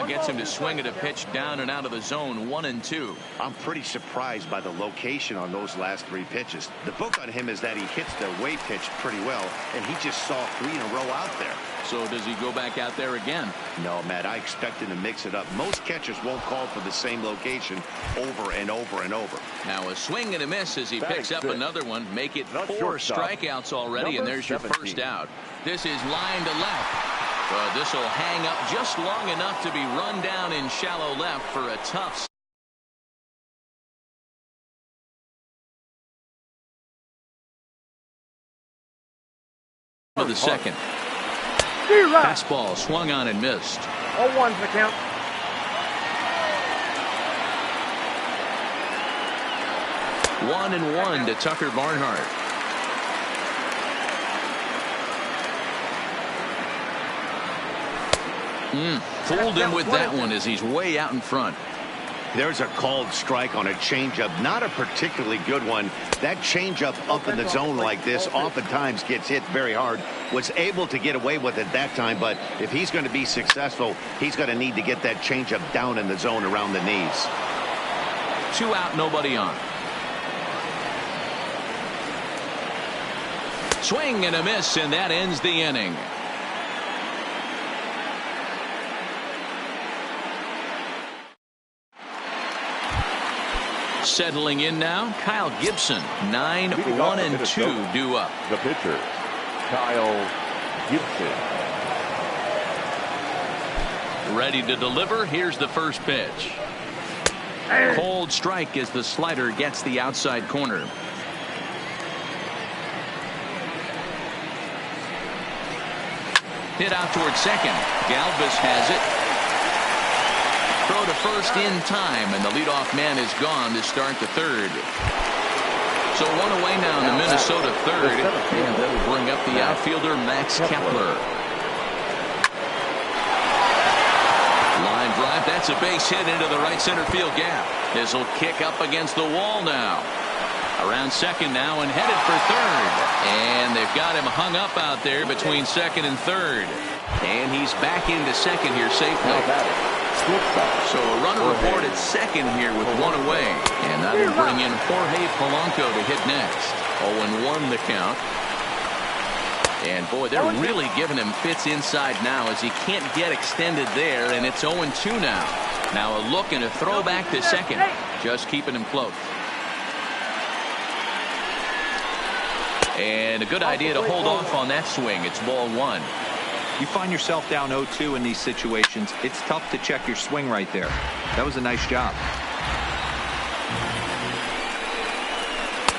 Gets him to swing at a pitch down and out of the zone. 1-2. I'm pretty surprised by the location on those last 3 pitches. The book on him is that he hits the away pitch pretty well, and he just saw 3 in a row out there. So does he go back out there again? No, Matt, I expect him to mix it up. Most catchers won't call for the same location over and over and over. Now a swing and a miss as he picks up another one. Make it 4 strikeouts already, and there's your first out. This is line to left. But this will hang up just long enough to be run down in shallow left for a tough. For the second. Fastball swung on and missed. 0-1's the count. One and one to Tucker Barnhart. Fooled him with that one as he's way out in front. There's a called strike on a changeup, not a particularly good one. That changeup up in the zone like this oftentimes gets hit very hard. Was able to get away with it that time, but if he's going to be successful, he's going to need to get that changeup down in the zone around the knees. 2 out, nobody on. Swing and a miss, and that ends the inning. Settling in now, Kyle Gibson. 9-1-2 due up. The pitcher, Kyle Gibson. Ready to deliver. Here's the first pitch. Cold strike as the slider gets the outside corner. Hit out towards second. Galvis has it. Throw to first in time, and the leadoff man is gone to start the third. So one away now in the Minnesota third, and that'll bring up the outfielder Max Kepler. Line drive, that's a base hit into the right center field gap. This will kick up against the wall now. Around second now and headed for third. And they've got him hung up out there between second and third. And he's back into second here safely. So a runner reported second here with one away. And that'll bring in Jorge Polanco to hit next. 0-1 the count. And boy, they're really giving him fits inside now as he can't get extended there. And it's 0-2 now. Now a look and a throw back to second. Just keeping him close. And a good idea to hold off on that swing. It's ball one. You find yourself down 0-2 in these situations. It's tough to check your swing right there. That was a nice job.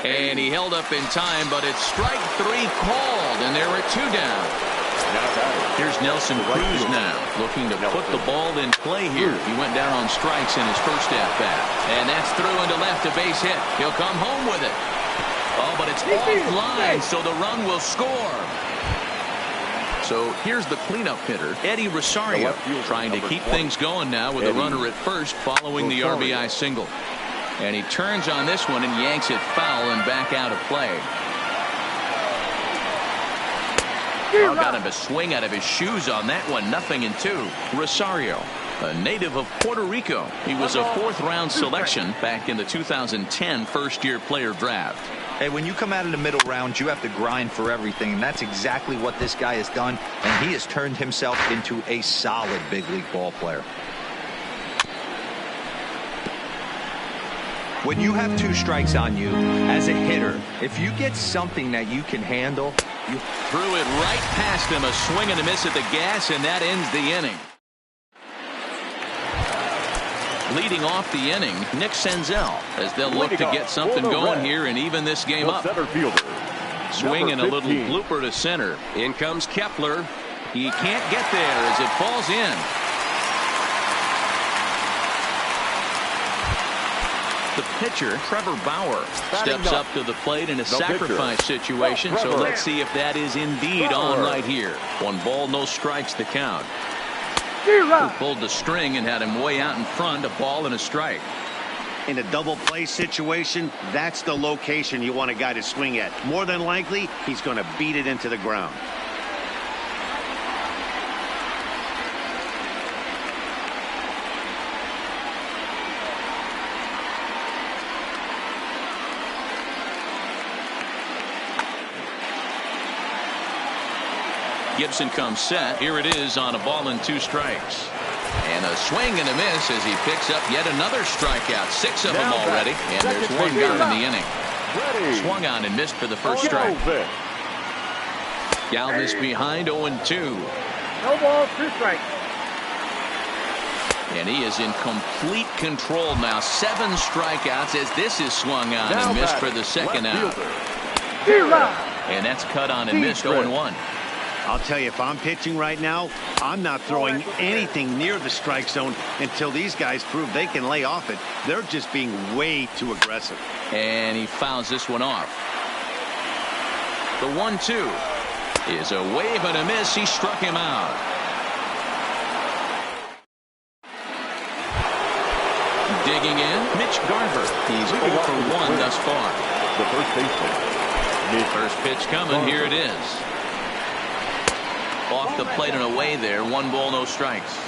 And he held up in time, but it's strike three called, and there are two down. Here's Nelson Cruz now, looking to put the ball in play here. He went down on strikes in his first at-bat. And that's through into left, a base hit. He'll come home with it. Oh, but it's offline, so the run will score. So here's the cleanup hitter, Eddie Rosario, trying to keep things going now with a runner at first following the RBI single. And he turns on this one and yanks it foul and back out of play. Got him to swing out of his shoes on that one. 0-2. Rosario, a native of Puerto Rico. He was a fourth-round selection back in the 2010 first-year player draft. Hey, when you come out of the middle round, you have to grind for everything, and that's exactly what this guy has done, and he has turned himself into a solid big league ball player. When you have two strikes on you as a hitter, if you get something that you can handle, you threw it right past him, a swing and a miss at the gas, and that ends the inning. Leading off the inning, Nick Senzel, as they'll look to get something going here and even this game up. Swinging a little blooper to center. In comes Kepler. He can't get there as it falls in. The pitcher, Trevor Bauer, steps up to the plate in a sacrifice situation, so let's see if that is indeed on right here. 1 ball, no strikes to count. Who pulled the string and had him way out in front, a ball and a strike. In a double play situation, that's the location you want a guy to swing at. More than likely, he's going to beat it into the ground. Gibson comes set. Here it is on a ball and 2 strikes. And a swing and a miss as he picks up yet another strikeout. 6 of them already. And there's 1 gone in the inning. Swung on and missed for the first strike. Galvis behind 0-2. No ball, 2 strikes. And he is in complete control now. 7 strikeouts as this is swung on and missed for the second out. And that's cut on and missed 0-1. I'll tell you, if I'm pitching right now, I'm not throwing anything near the strike zone until these guys prove they can lay off it. They're just being way too aggressive. And he fouls this one off. The 1-2 is a wave and a miss. He struck him out. Digging in, Mitch Garver. He's 0 for 1 thus far. The first baseman. First pitch coming. Here it is. Off the plate and away there. 1 ball, no strikes.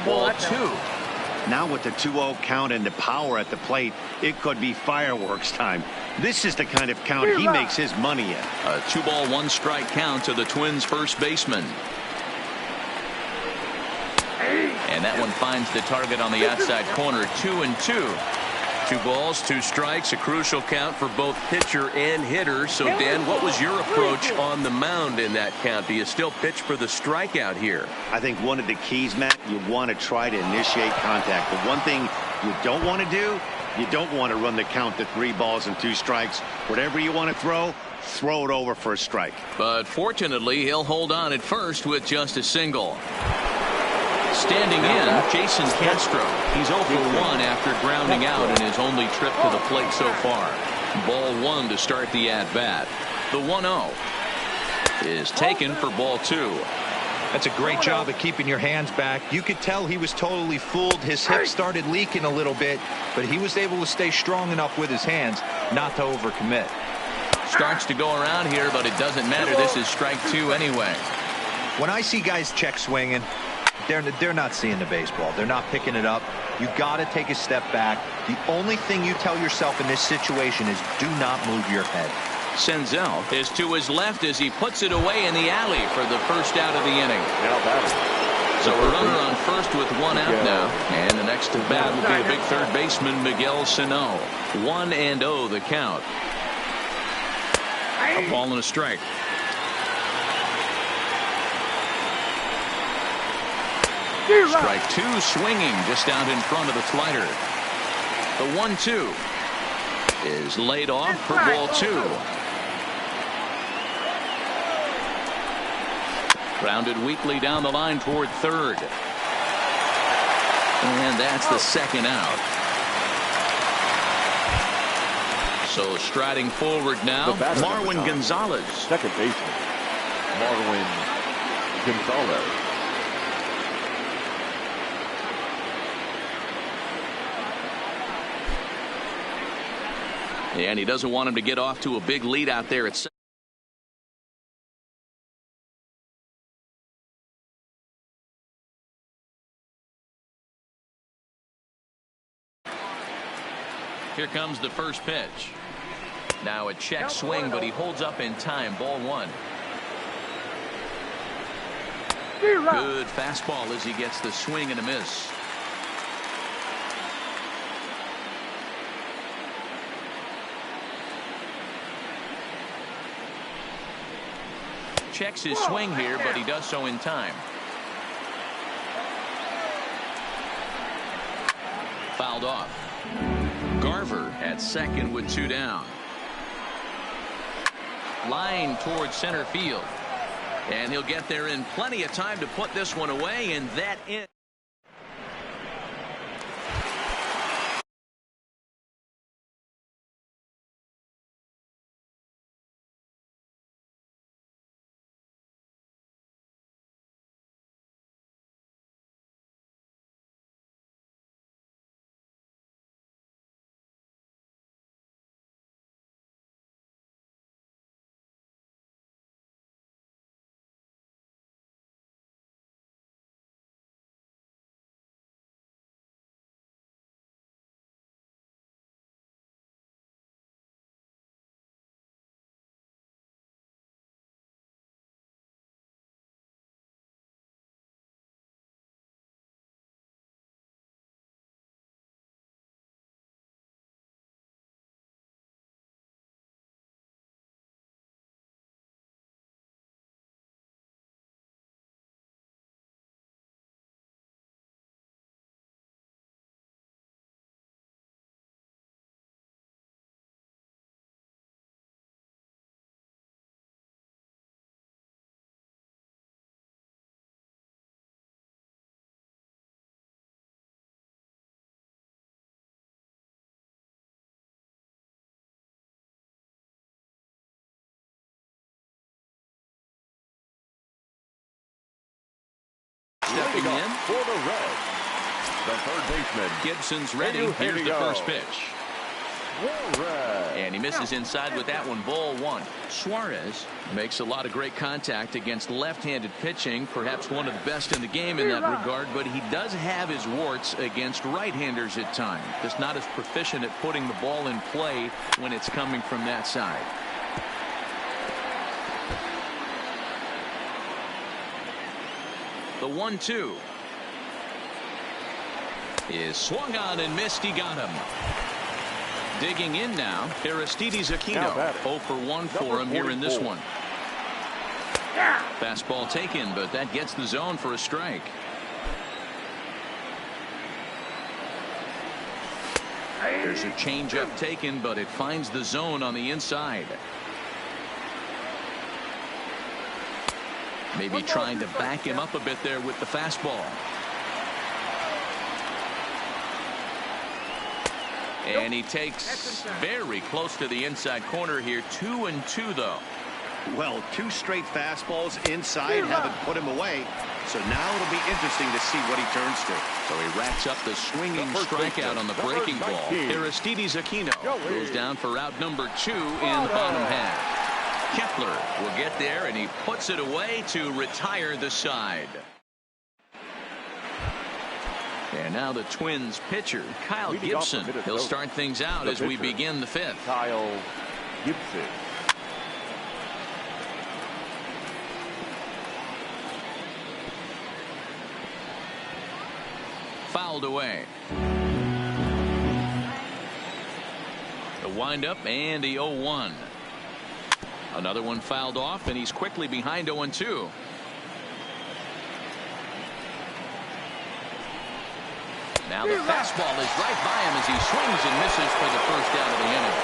Ball 2. Now with the 2-0 count and the power at the plate, it could be fireworks time. This is the kind of count he makes his money in. A 2-ball, 1 strike count to the Twins' first baseman. And that one finds the target on the outside corner. 2-2. 2 balls, 2 strikes, a crucial count for both pitcher and hitter. So, Dan, what was your approach on the mound in that count? Do you still pitch for the strikeout here? I think one of the keys, Matt, you want to try to initiate contact. The one thing you don't want to do, you don't want to run the count to 3 balls and 2 strikes. Whatever you want to throw it over for a strike. But fortunately, he'll hold on at first with just a single. Standing in, Jason Castro. He's 0 for 1 after grounding out in his only trip to the plate so far. Ball 1 to start the at-bat. The 1-0 is taken for ball 2. That's a great job of keeping your hands back. You could tell he was totally fooled. His hip started leaking a little bit, but he was able to stay strong enough with his hands not to overcommit. Starts to go around here, but it doesn't matter. This is strike 2 anyway. When I see guys check swinging, they're not seeing the baseball. They're not picking it up. You got to take a step back. The only thing you tell yourself in this situation is do not move your head. Senzel is to his left as he puts it away in the alley for the first out of the inning. So a runner on first with 1 out now. And the next to bat will be the big third baseman, Miguel Sano. 1-0 the count. A ball and a strike. Strike 2 swinging just out in front of the slider. The 1-2 is laid off for ball 2. Grounded weakly down the line toward third. And that's the second out. So striding forward now, Marwin Gonzalez. Second baseman, Marwin Gonzalez. And he doesn't want him to get off to a big lead out there at second. Here comes the first pitch. Now a check swing, but he holds up in time. Ball 1. Good fastball as he gets the swing and a miss. Checks his swing here, but he does so in time. Fouled off. Garver at second with 2 down. Line towards center field. And he'll get there in plenty of time to put this one away, and that is. Stepping in for the Reds, the third baseman Gibson's ready. Here's the first pitch. And he misses inside with that one. Ball 1. Suarez makes a lot of great contact against left-handed pitching, perhaps one of the best in the game in that regard, but he does have his warts against right-handers at times. Just not as proficient at putting the ball in play when it's coming from that side. The 1-2 is swung on and missed. He got him. Digging in now, Aristides Aquino. 0 for 1 for him here in this one. Fastball taken, but that gets the zone for a strike. There's a changeup taken, but it finds the zone on the inside. Maybe trying to back him up a bit there with the fastball. And he takes very close to the inside corner here. 2-2, though. Well, 2 straight fastballs inside haven't put him away. So now it'll be interesting to see what he turns to. So he racks up the swinging strikeout on the breaking ball. Aristides Aquino goes down for out number 2 in the bottom half. Kepler will get there, and he puts it away to retire the side. And now the Twins pitcher, Kyle Gibson. He'll start things out as we begin the 5th. Kyle Gibson. Fouled away. The windup and the 0-1. Another one fouled off, and he's quickly behind 0-2. Now the fastball is right by him as he swings and misses for the first out of the inning.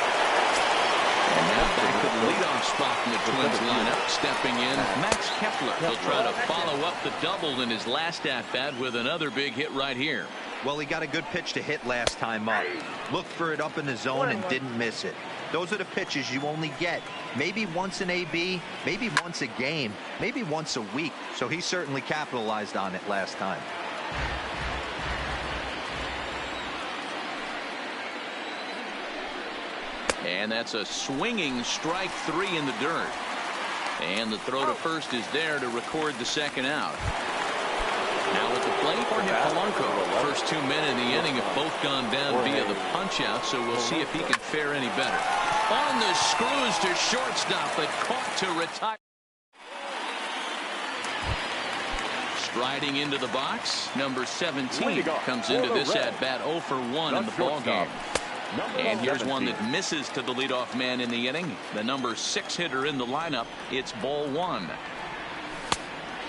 And now back to the leadoff spot in the Twins lineup. Stepping in, Max Kepler. He'll try to follow up the double in his last at-bat with another big hit right here. Well, he got a good pitch to hit last time up. Looked for it up in the zone and didn't miss it. Those are the pitches you only get maybe once in AB, maybe once a game, maybe once a week. So he certainly capitalized on it last time. And that's a swinging strike 3 in the dirt. And the throw to first is there to record the second out. Now at the plate, Jorge Polanco. First 2 men in the inning have both gone down via the punch-out, so we'll see if he can fare any better. On the screws to shortstop, but caught to retire. Striding into the box, number 17 comes into this at-bat 0 for 1 in the ballgame. And here's one that misses to the leadoff man in the inning. The number 6 hitter in the lineup. It's ball 1.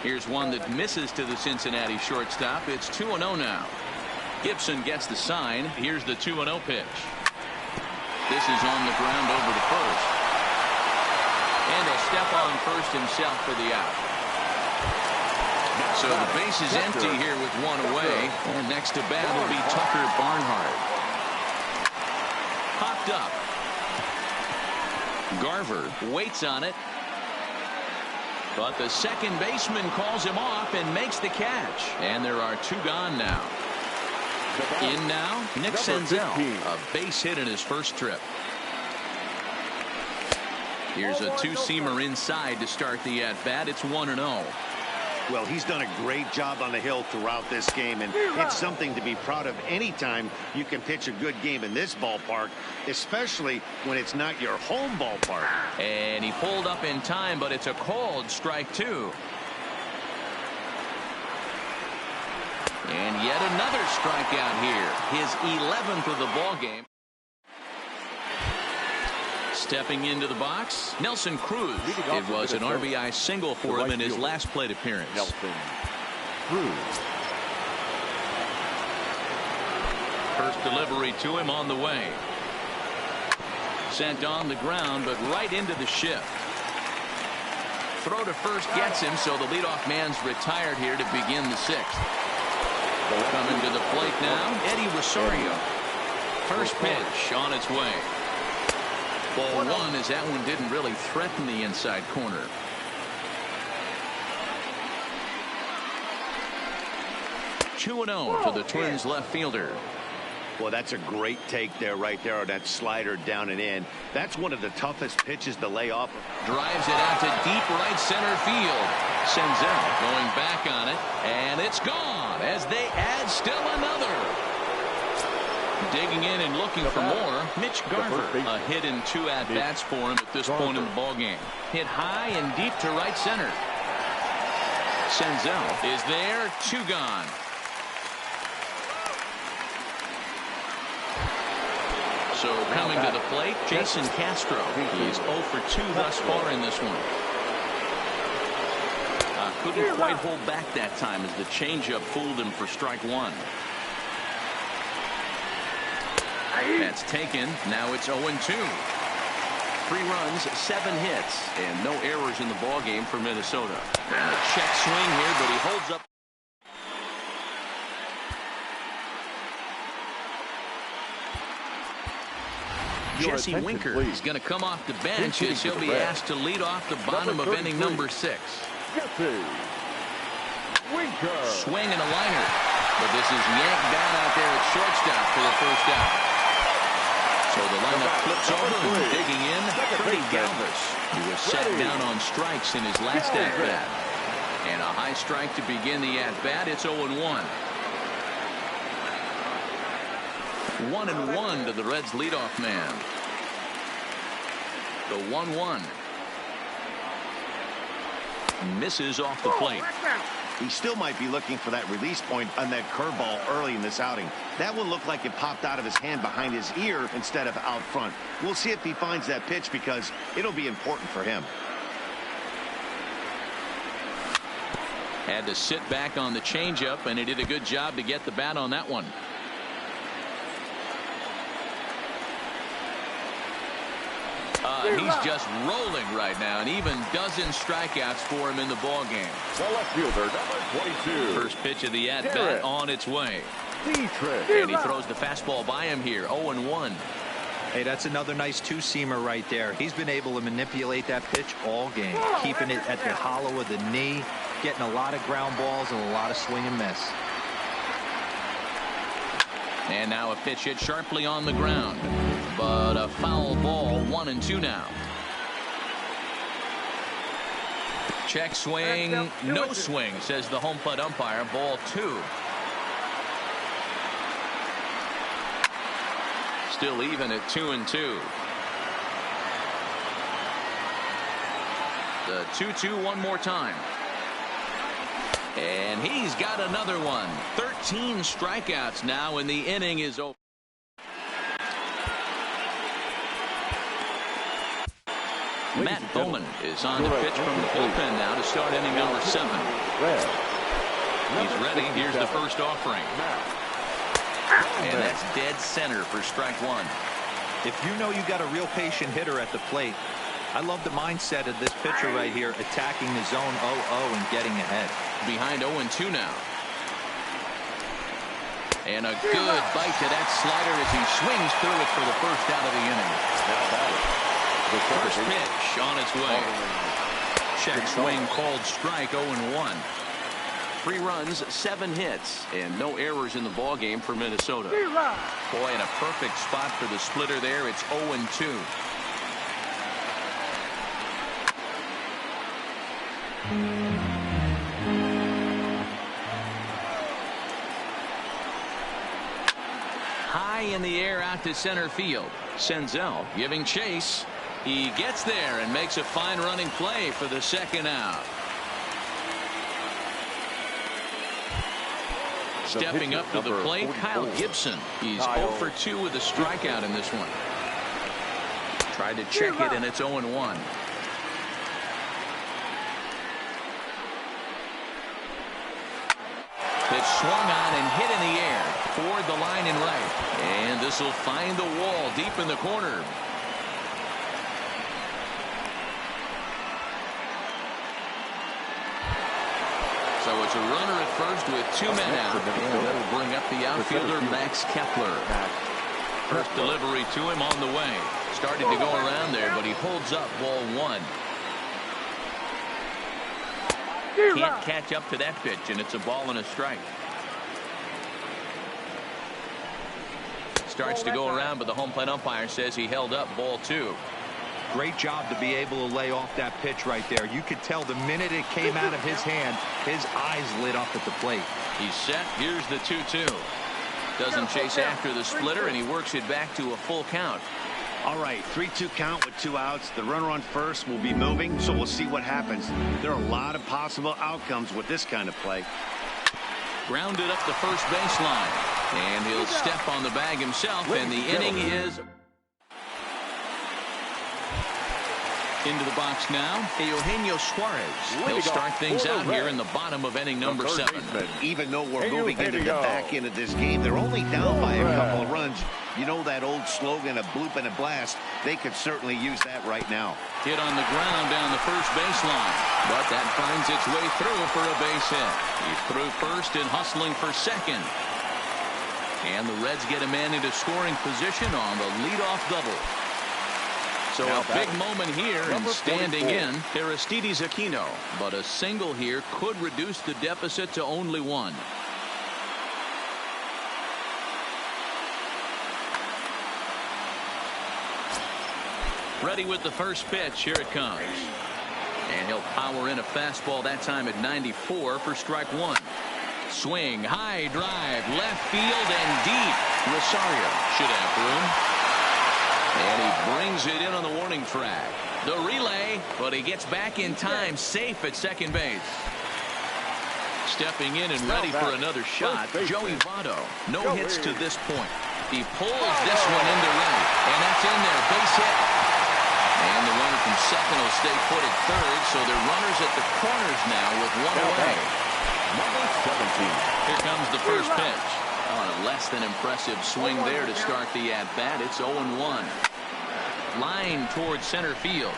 Here's one that misses to the Cincinnati shortstop. It's 2-0 now. Gibson gets the sign. Here's the 2-0 pitch. This is on the ground over to first. And he'll step on first himself for the out. So the base is empty here with 1 away. And next to bat will be Tucker Barnhart. Popped up. Garver waits on it. But the second baseman calls him off and makes the catch. And there are 2 gone now. In now, Nick Senzel. A base hit in his first trip. Here's a 2-seamer inside to start the at-bat. It's 1-0. Well, he's done a great job on the hill throughout this game, and it's something to be proud of anytime you can pitch a good game in this ballpark, especially when it's not your home ballpark. And he pulled up in time, but it's a called strike 2. And yet another strikeout here, his 11th of the ball game. Stepping into the box, Nelson Cruz. It was an RBI single for him in his last plate appearance. Nelson Cruz. First delivery to him on the way. Sent on the ground, but right into the shift. Throw to first gets him, so the leadoff man's retired here to begin the 6th. Coming to the plate now, Eddie Rosario. First pitch on its way. Ball 1 as that one didn't really threaten the inside corner. (2-0) to the Twins left fielder. Well, that's a great take there, right there, on that slider down and in. That's one of the toughest pitches to lay off. Drives it out to deep right center field. Senzel going back on it, and it's gone as they add still another. Digging in and looking for more, Mitch Garver. A hit in 2 at-bats for him at this point in the ballgame. Hit high and deep to right center. Senzel is there, 2 gone. So coming to the plate, Jason Castro. He's 0 for 2 thus far in this one. Couldn't quite hold back that time as the changeup fooled him for strike 1. That's taken. Now it's 0-2. 3 runs, 7 hits, and no errors in the ballgame for Minnesota. And a check swing here, but he holds up. Jesse attention, Winker please. is going to come off the bench Pitching as he'll to the be Reds. asked to lead off the bottom of inning number 6. Jesse Winker. Swing and a liner. But this is yanked down out there at shortstop for the first out. So the lineup flips over and digging in, Freddie Galvis, who was set down on strikes in his last at-bat. And a high strike to begin the at-bat. It's 0-1. 1-1 to the Reds' leadoff man. The 1-1. Misses off the plate. He still might be looking for that release point on that curveball early in this outing. That one looked like it popped out of his hand behind his ear instead of out front. We'll see if he finds that pitch because it'll be important for him. Had to sit back on the changeup, and he did a good job to get the bat on that one. He's just rolling right now, and even dozen strikeouts for him in the ball game. The left fielder, number 22. First pitch of the at-bat on its way. GeeTwice. And he throws the fastball by him here, 0-1. Hey, that's another nice two-seamer right there. He's been able to manipulate that pitch all game, keeping it at the hollow of the knee, getting a lot of ground balls and a lot of swing and miss. And now a pitch hit sharply on the ground. But a foul ball, 1-2 now. Check swing, no swing, says the home plate umpire. Ball 2. Still even at 2-2. The 2-2 one more time. And he's got another one. 13 strikeouts now, and the inning is over. Matt Bowman is on to pitch from the bullpen now to start inning number 7. He's ready. Here's the first offering. And that's dead center for strike 1. If you know you got a real patient hitter at the plate, I love the mindset of this pitcher right here, attacking the zone 0-0 and getting ahead. Behind 0-2 now. And a good bite to that slider as he swings through it for the first out of the inning. First pitch on its way. Check swing called strike, 0-1. 3 runs, 7 hits, and no errors in the ball game for Minnesota. Boy, in a perfect spot for the splitter there. It's 0-2. High in the air out to center field. Senzel giving chase. He gets there and makes a fine running play for the second out. Stepping up to the plate, Kyle Gibson. He's 0 for 2 with a strikeout in this one. Tried to check it, and it's 0-1. Pitch swung on and hit in the air toward the line and right. And this will find the wall deep in the corner. So it's a runner at first with 2 men out. And that'll bring up the outfielder, Max Kepler. First delivery to him on the way. Started to go around there, but he holds up ball 1. Can't catch up to that pitch, and it's a ball and a strike. Starts to go around, but the home plate umpire says he held up ball 2. Great job to be able to lay off that pitch right there. You could tell the minute it came out of his hand, his eyes lit up at the plate. He's set. Here's the 2-2. Doesn't chase after the splitter, and he works it back to a full count. All right, 3-2 count with 2 outs. The runner on first will be moving, so we'll see what happens. There are a lot of possible outcomes with this kind of play. Grounded up the first baseline, and he'll step on the bag himself, and the inning is into the box now. Eugenio Suarez. He'll start things out here in the bottom of inning number 7. Even though we're moving into the back end of this game, they're only down by a couple of runs. You know that old slogan, a bloop and a blast. They could certainly use that right now. Hit on the ground down the first baseline, but that finds its way through for a base hit. He's through first and hustling for second. And the Reds get a man into scoring position on the leadoff double. So Now a big moment here and number standing 44. in, Aristides Aquino. But a single here could reduce the deficit to only one. Ready with the first pitch. Here it comes. And he'll power in a fastball that time at 94 for strike one. Swing, high drive, left field and deep. Rosario should have room. And he brings it in on the warning track. The relay, but he gets back in time, safe at second base. Stepping in and ready for another shot, Joey Votto. No hits to this point. He pulls this one into right, and that's in there, base hit. And the runner from second will stay put at third, so they're runners at the corners now with one away. Number 17. Here comes the first pitch. On a less than impressive swing there to start the at-bat. It's 0-1. Line towards center field.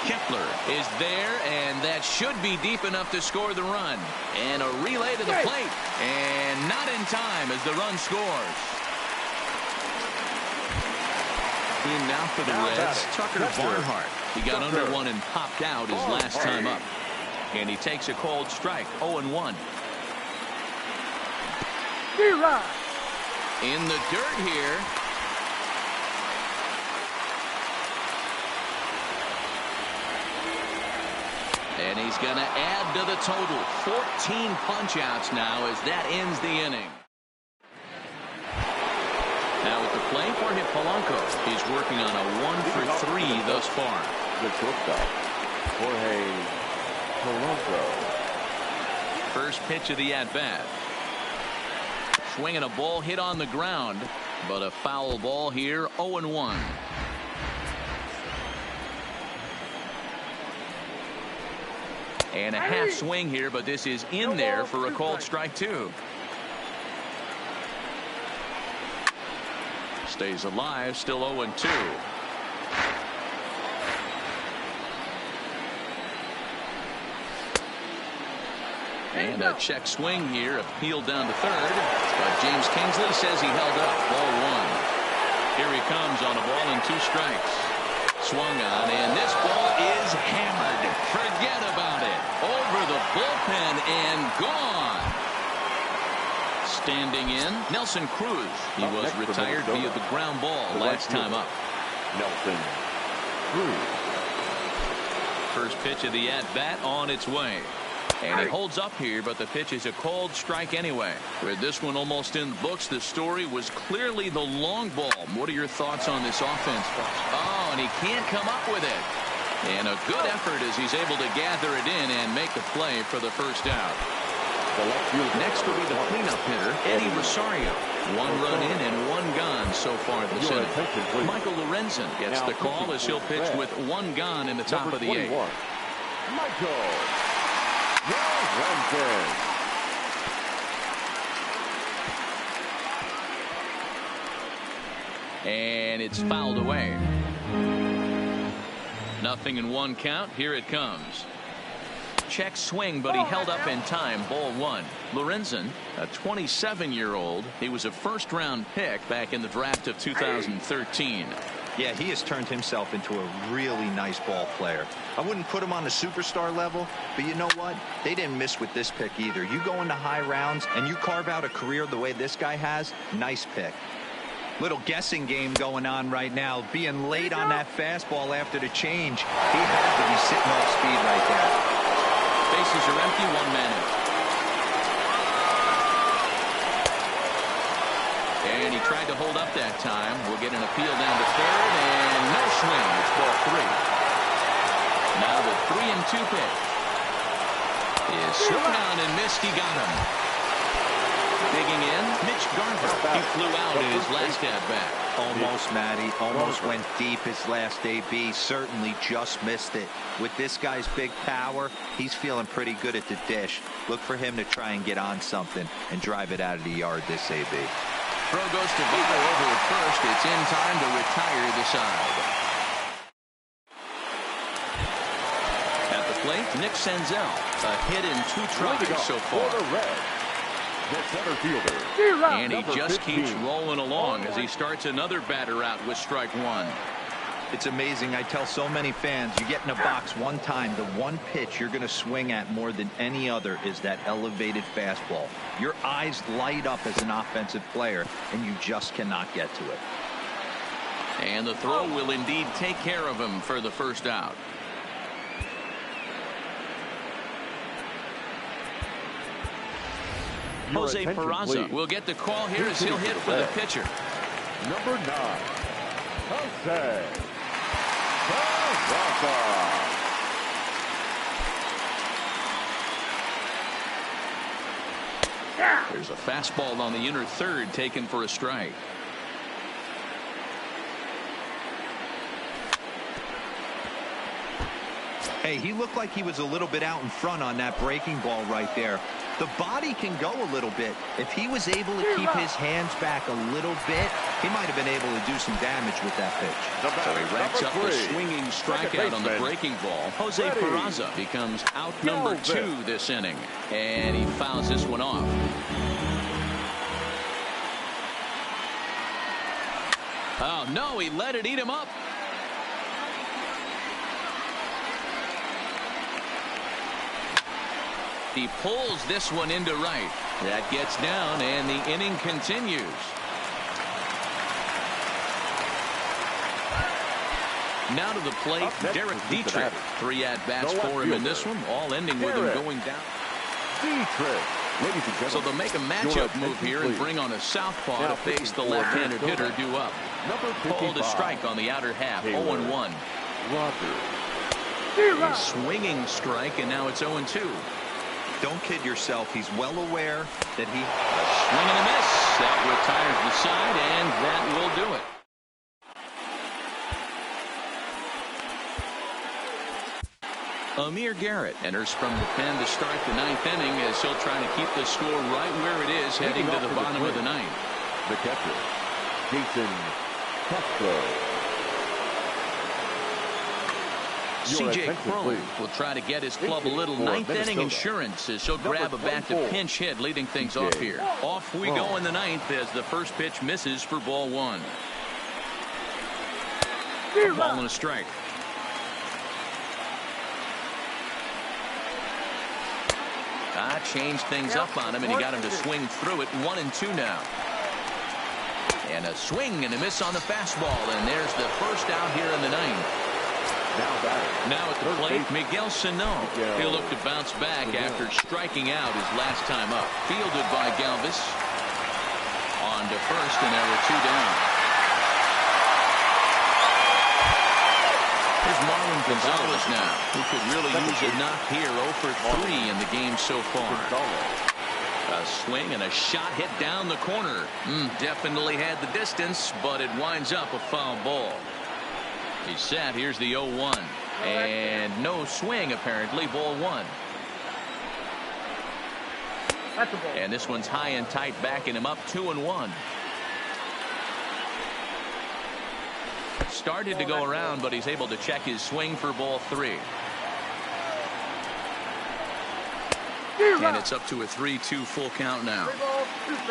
Kepler is there, and that should be deep enough to score the run. And a relay to the plate. And not in time as the run scores. In now for the Reds, Tucker Barnhart. He got under one and popped out his last time up. And he takes a cold strike, 0-1. In the dirt here. And he's going to add to the total. 14 punch-outs now as that ends the inning. Now at the plate for Polanco. He's working on a 1-for-3 thus far. The shortstop, Jorge Polanco. First pitch of the at-bat. Swinging a ball hit on the ground, but a foul ball here, 0-1. And a half swing here, but this is in there for a called strike two. Stays alive, still 0-2. And a check swing here, appealed down to third. But James Kingsley says he held up. Ball one. Here he comes on a ball and 2 strikes. Swung on, and this ball is hammered. Forget about it. Over the bullpen and gone. Standing in, Nelson Cruz. He was retired via the ground ball last time up. Nelson Cruz. First pitch of the at-bat on its way. And he holds up here, but the pitch is a called strike anyway. With this one almost in the books, the story was clearly the long ball. What are your thoughts on this offense? Oh, and he can't come up with it. And a good effort as he's able to gather it in and make the play for the first out. Next will be the cleanup hitter, Eddie Rosario. 1 run in and 1 gone so far this inning. Michael Lorenzen gets the call as he'll pitch with 1 gone in the top of the 8th. Michael Lorenzen. And it's fouled away. 0-1 count. Here it comes. Check swing, but he held up in time. Ball 1. Lorenzen, a 27-year-old. He was a first-round pick back in the draft of 2013. Yeah, he has turned himself into a really nice ball player. I wouldn't put him on the superstar level, but you know what? They didn't miss with this pick either. You go into high rounds and you carve out a career the way this guy has, nice pick. Little guessing game going on right now. Being late on that fastball after the change. He had to be sitting off speed right there. Bases are empty, 1 man out. And he tried to hold up that time. We'll get an appeal down to third, and no swing. It's ball 3. Now the 3-2 pitch is swung on and missed. He got him. Digging in, Mitch Garver. He flew out in his last at-bat. Almost, Matty. Almost went deep his last AB. Certainly just missed it. With this guy's big power, he's feeling pretty good at the dish. Look for him to try and get on something and drive it out of the yard this AB. Throw goes to Votto over at first. It's in time to retire the side. At the plate, Nick Senzel. A hit in 2 tries so far. The center fielder. And he just keeps rolling along as he starts another batter out with strike 1. It's amazing. I tell so many fans, you get in a box one time, the one pitch you're going to swing at more than any other is that elevated fastball. Your eyes light up as an offensive player, and you just cannot get to it. And the throw will indeed take care of him for the first out. Jose Peraza will get the call here as he'll hit for the pitcher. Number 9, Jose Peraza. There's a fastball on the inner third taken for a strike. Hey, he looked like he was a little bit out in front on that breaking ball right there. The body can go a little bit. If he was able to keep his hands back a little bit, he might have been able to do some damage with that pitch. So he racks up the swinging strikeout on the breaking ball. Jose Peraza becomes out number 2 this inning, and he fouls this one off. Oh, no, he let it eat him up. He pulls this one into right. That gets down, and the inning continues. Now to the plate, Derek Dietrich. 3 at-bats for him in this one, all ending with him going down. So they'll make a matchup move here and bring on a southpaw to face the left-handed hitter due up. Called a strike on the outer half, 0-1. A swinging strike, and now it's 0-2. Don't kid yourself. He's well aware that he... A swing and a miss. That retires the side, and that will do it. Amir Garrett enters from the pen to start the 9th inning as he'll try to keep the score right where it is heading to the bottom of the 9th. The catcher, Jason Castro. C.J. Cron will try to get his club a little 9th inning insurance as he'll grab a bat to pinch hit, leading things off here. Off we go in the 9th as the first pitch misses for ball 1. Ball and a strike. Changed things up on him, and he got him to swing through it. 1-2 now. And a swing and a miss on the fastball, and there's the first out here in the 9th. Now at the plate, Miguel Sano. He'll look to bounce back after striking out his last time up. Fielded by Galvis. On to first, and there were 2 down. Here's Marlon Gonzalez now, who could really use a knock here. 0 for 3 in the game so far. A swing and a shot hit down the corner. Definitely had the distance, but it winds up a foul ball. He's set. Here's the 0-1. And no swing, apparently. Ball 1. And this one's high and tight, backing him up 2-1. Started to go around, but he's able to check his swing for ball 3. And it's up to a 3-2 full count now.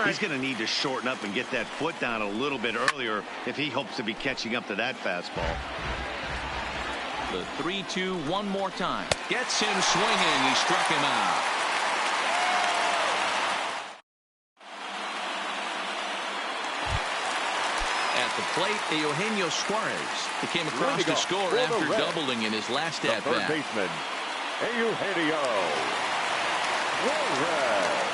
He's going to need to shorten up and get that foot down a little bit earlier if he hopes to be catching up to that fastball. The 3-2 one more time. Gets him swinging. He struck him out. At the plate, Eugenio Suarez. He came across to score after doubling in his last at-bat. Third baseman, Eugenio Suarez.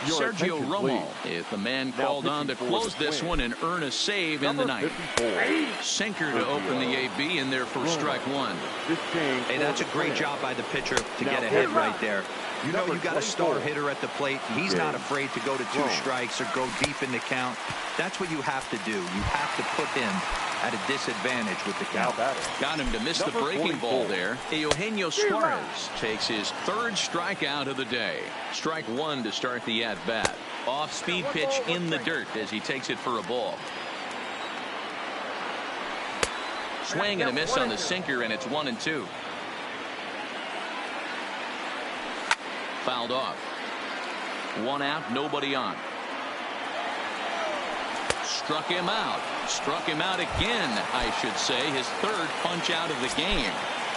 Sergio Romo is the man called on to close this one and earn a save in the 9th. Sinker to open the AB in there for strike 1. Hey, that's a great job by the pitcher to get ahead right there. You know you got a star hitter at the plate. He's not afraid to go to 2 strikes or go deep in the count. That's what you have to do. You have to put him at a disadvantage with the count. Got him to miss the breaking ball there. Eugenio Suarez takes his 3rd strikeout of the day. Strike 1 to start the at-bat. Off-speed pitch in the dirt as he takes it for a ball. Swing and a miss on the sinker, and it's 1-2. Fouled off. One out, nobody on. Struck him out. Struck him out again, I should say. His third punch out of the game.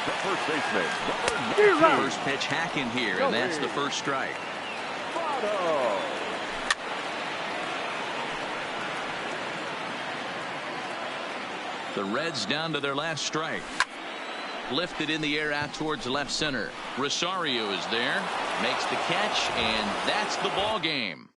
The first baseman, number 19. First pitch hacking here, and that's the first strike. The Reds down to their last strike. Lifted in the air out towards left center. Rosario is there, makes the catch, and that's the ball game.